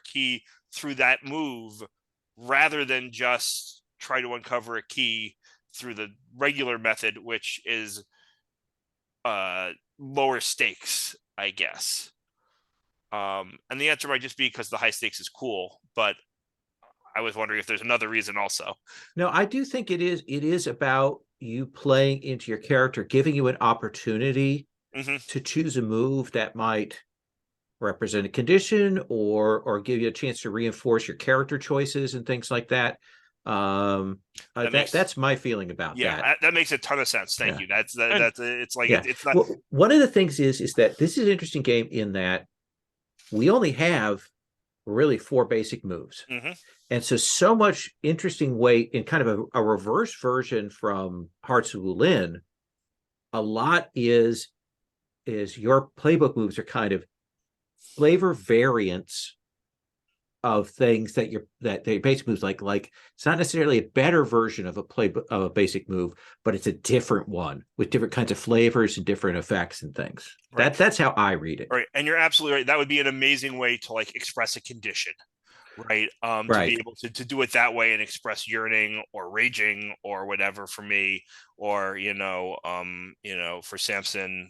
key through that move rather than just try to uncover a key through the regular method, which is lower stakes, I guess. And the answer might just be because the high stakes is cool, but I was wondering if there's another reason also. No, I do think it is about you playing into your character, giving you an opportunity to choose a move that might represent a condition or give you a chance to reinforce your character choices and things like that. That's my feeling about that. That makes a ton of sense. Thank you. That's it's like, yeah. it's not. Well, one of the things is that this is an interesting game in that we only have really 4 basic moves. And so much interesting way in kind of a reverse version from Hearts of Wulin. A lot is your playbook moves are kind of flavor variants of things that they basic moves like it's not necessarily a better version of a basic move, but it's a different one with different kinds of flavors and different effects and things. Right. That's how I read it. Right, and you're absolutely right. That would be an amazing way to like express a condition. Right. To be able to do it that way and express yearning or raging or whatever for me, or for Samson,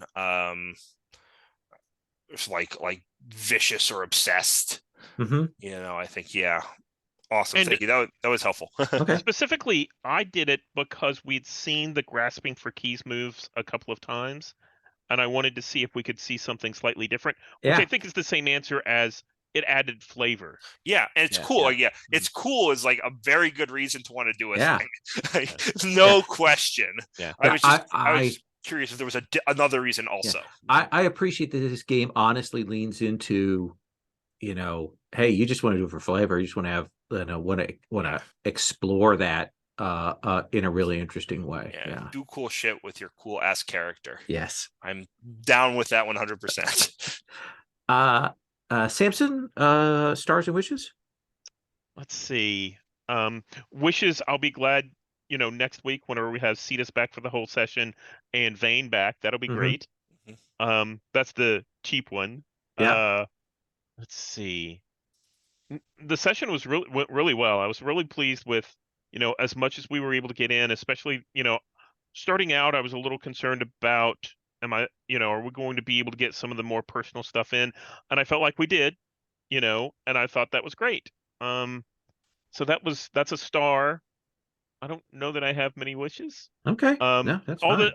it's like vicious or obsessed. I think, yeah. Awesome. And thank you. That was helpful. Okay. Specifically, I did it because we'd seen the grasping for keys moves a couple of times, and I wanted to see if we could see something slightly different, which I think is the same answer as it added flavor. Yeah, and it's cool. It's cool is like a very good reason to want to do a thing. No question. Yeah. I was just curious if there was another reason also. I appreciate that this game honestly leans into, hey, you just want to do it for flavor. You just want to have want to explore that in a really interesting way. Yeah. Do cool shit with your cool ass character. Yes. I'm down with that 100%. Samson, Stars and Wishes? Let's see. Wishes, I'll be glad, next week whenever we have Cetus back for the whole session and Vane back. That'll be great. That's the cheap one. Yeah. Let's see. The session went really well. I was really pleased with, as much as we were able to get in, especially, starting out, I was a little concerned about, are we going to be able to get some of the more personal stuff in? And I felt like we did, and I thought that was great. So that's a star. I don't know that I have many wishes. Okay. No, that's fine.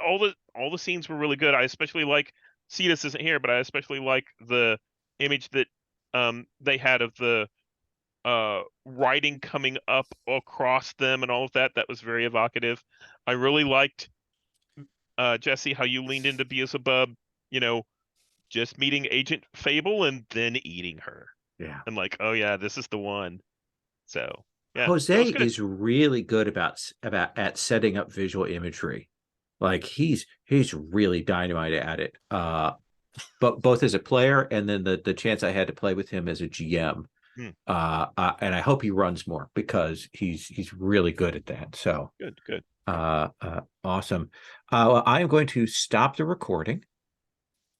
All the scenes were really good. I especially like, Cetus isn't here, but I especially like the image that they had of the writing coming up across them and all of that. That was very evocative. I really liked Jesse, how you leaned into Beelzebub, just meeting Agent Fable and then eating her. Yeah. And like, oh yeah, this is the one. So yeah. Jose is really good at setting up visual imagery. Like he's really dynamite at it. But both as a player and then the chance I had to play with him as a GM. And I hope he runs more because he's really good at that. So good. Awesome. I am going to stop the recording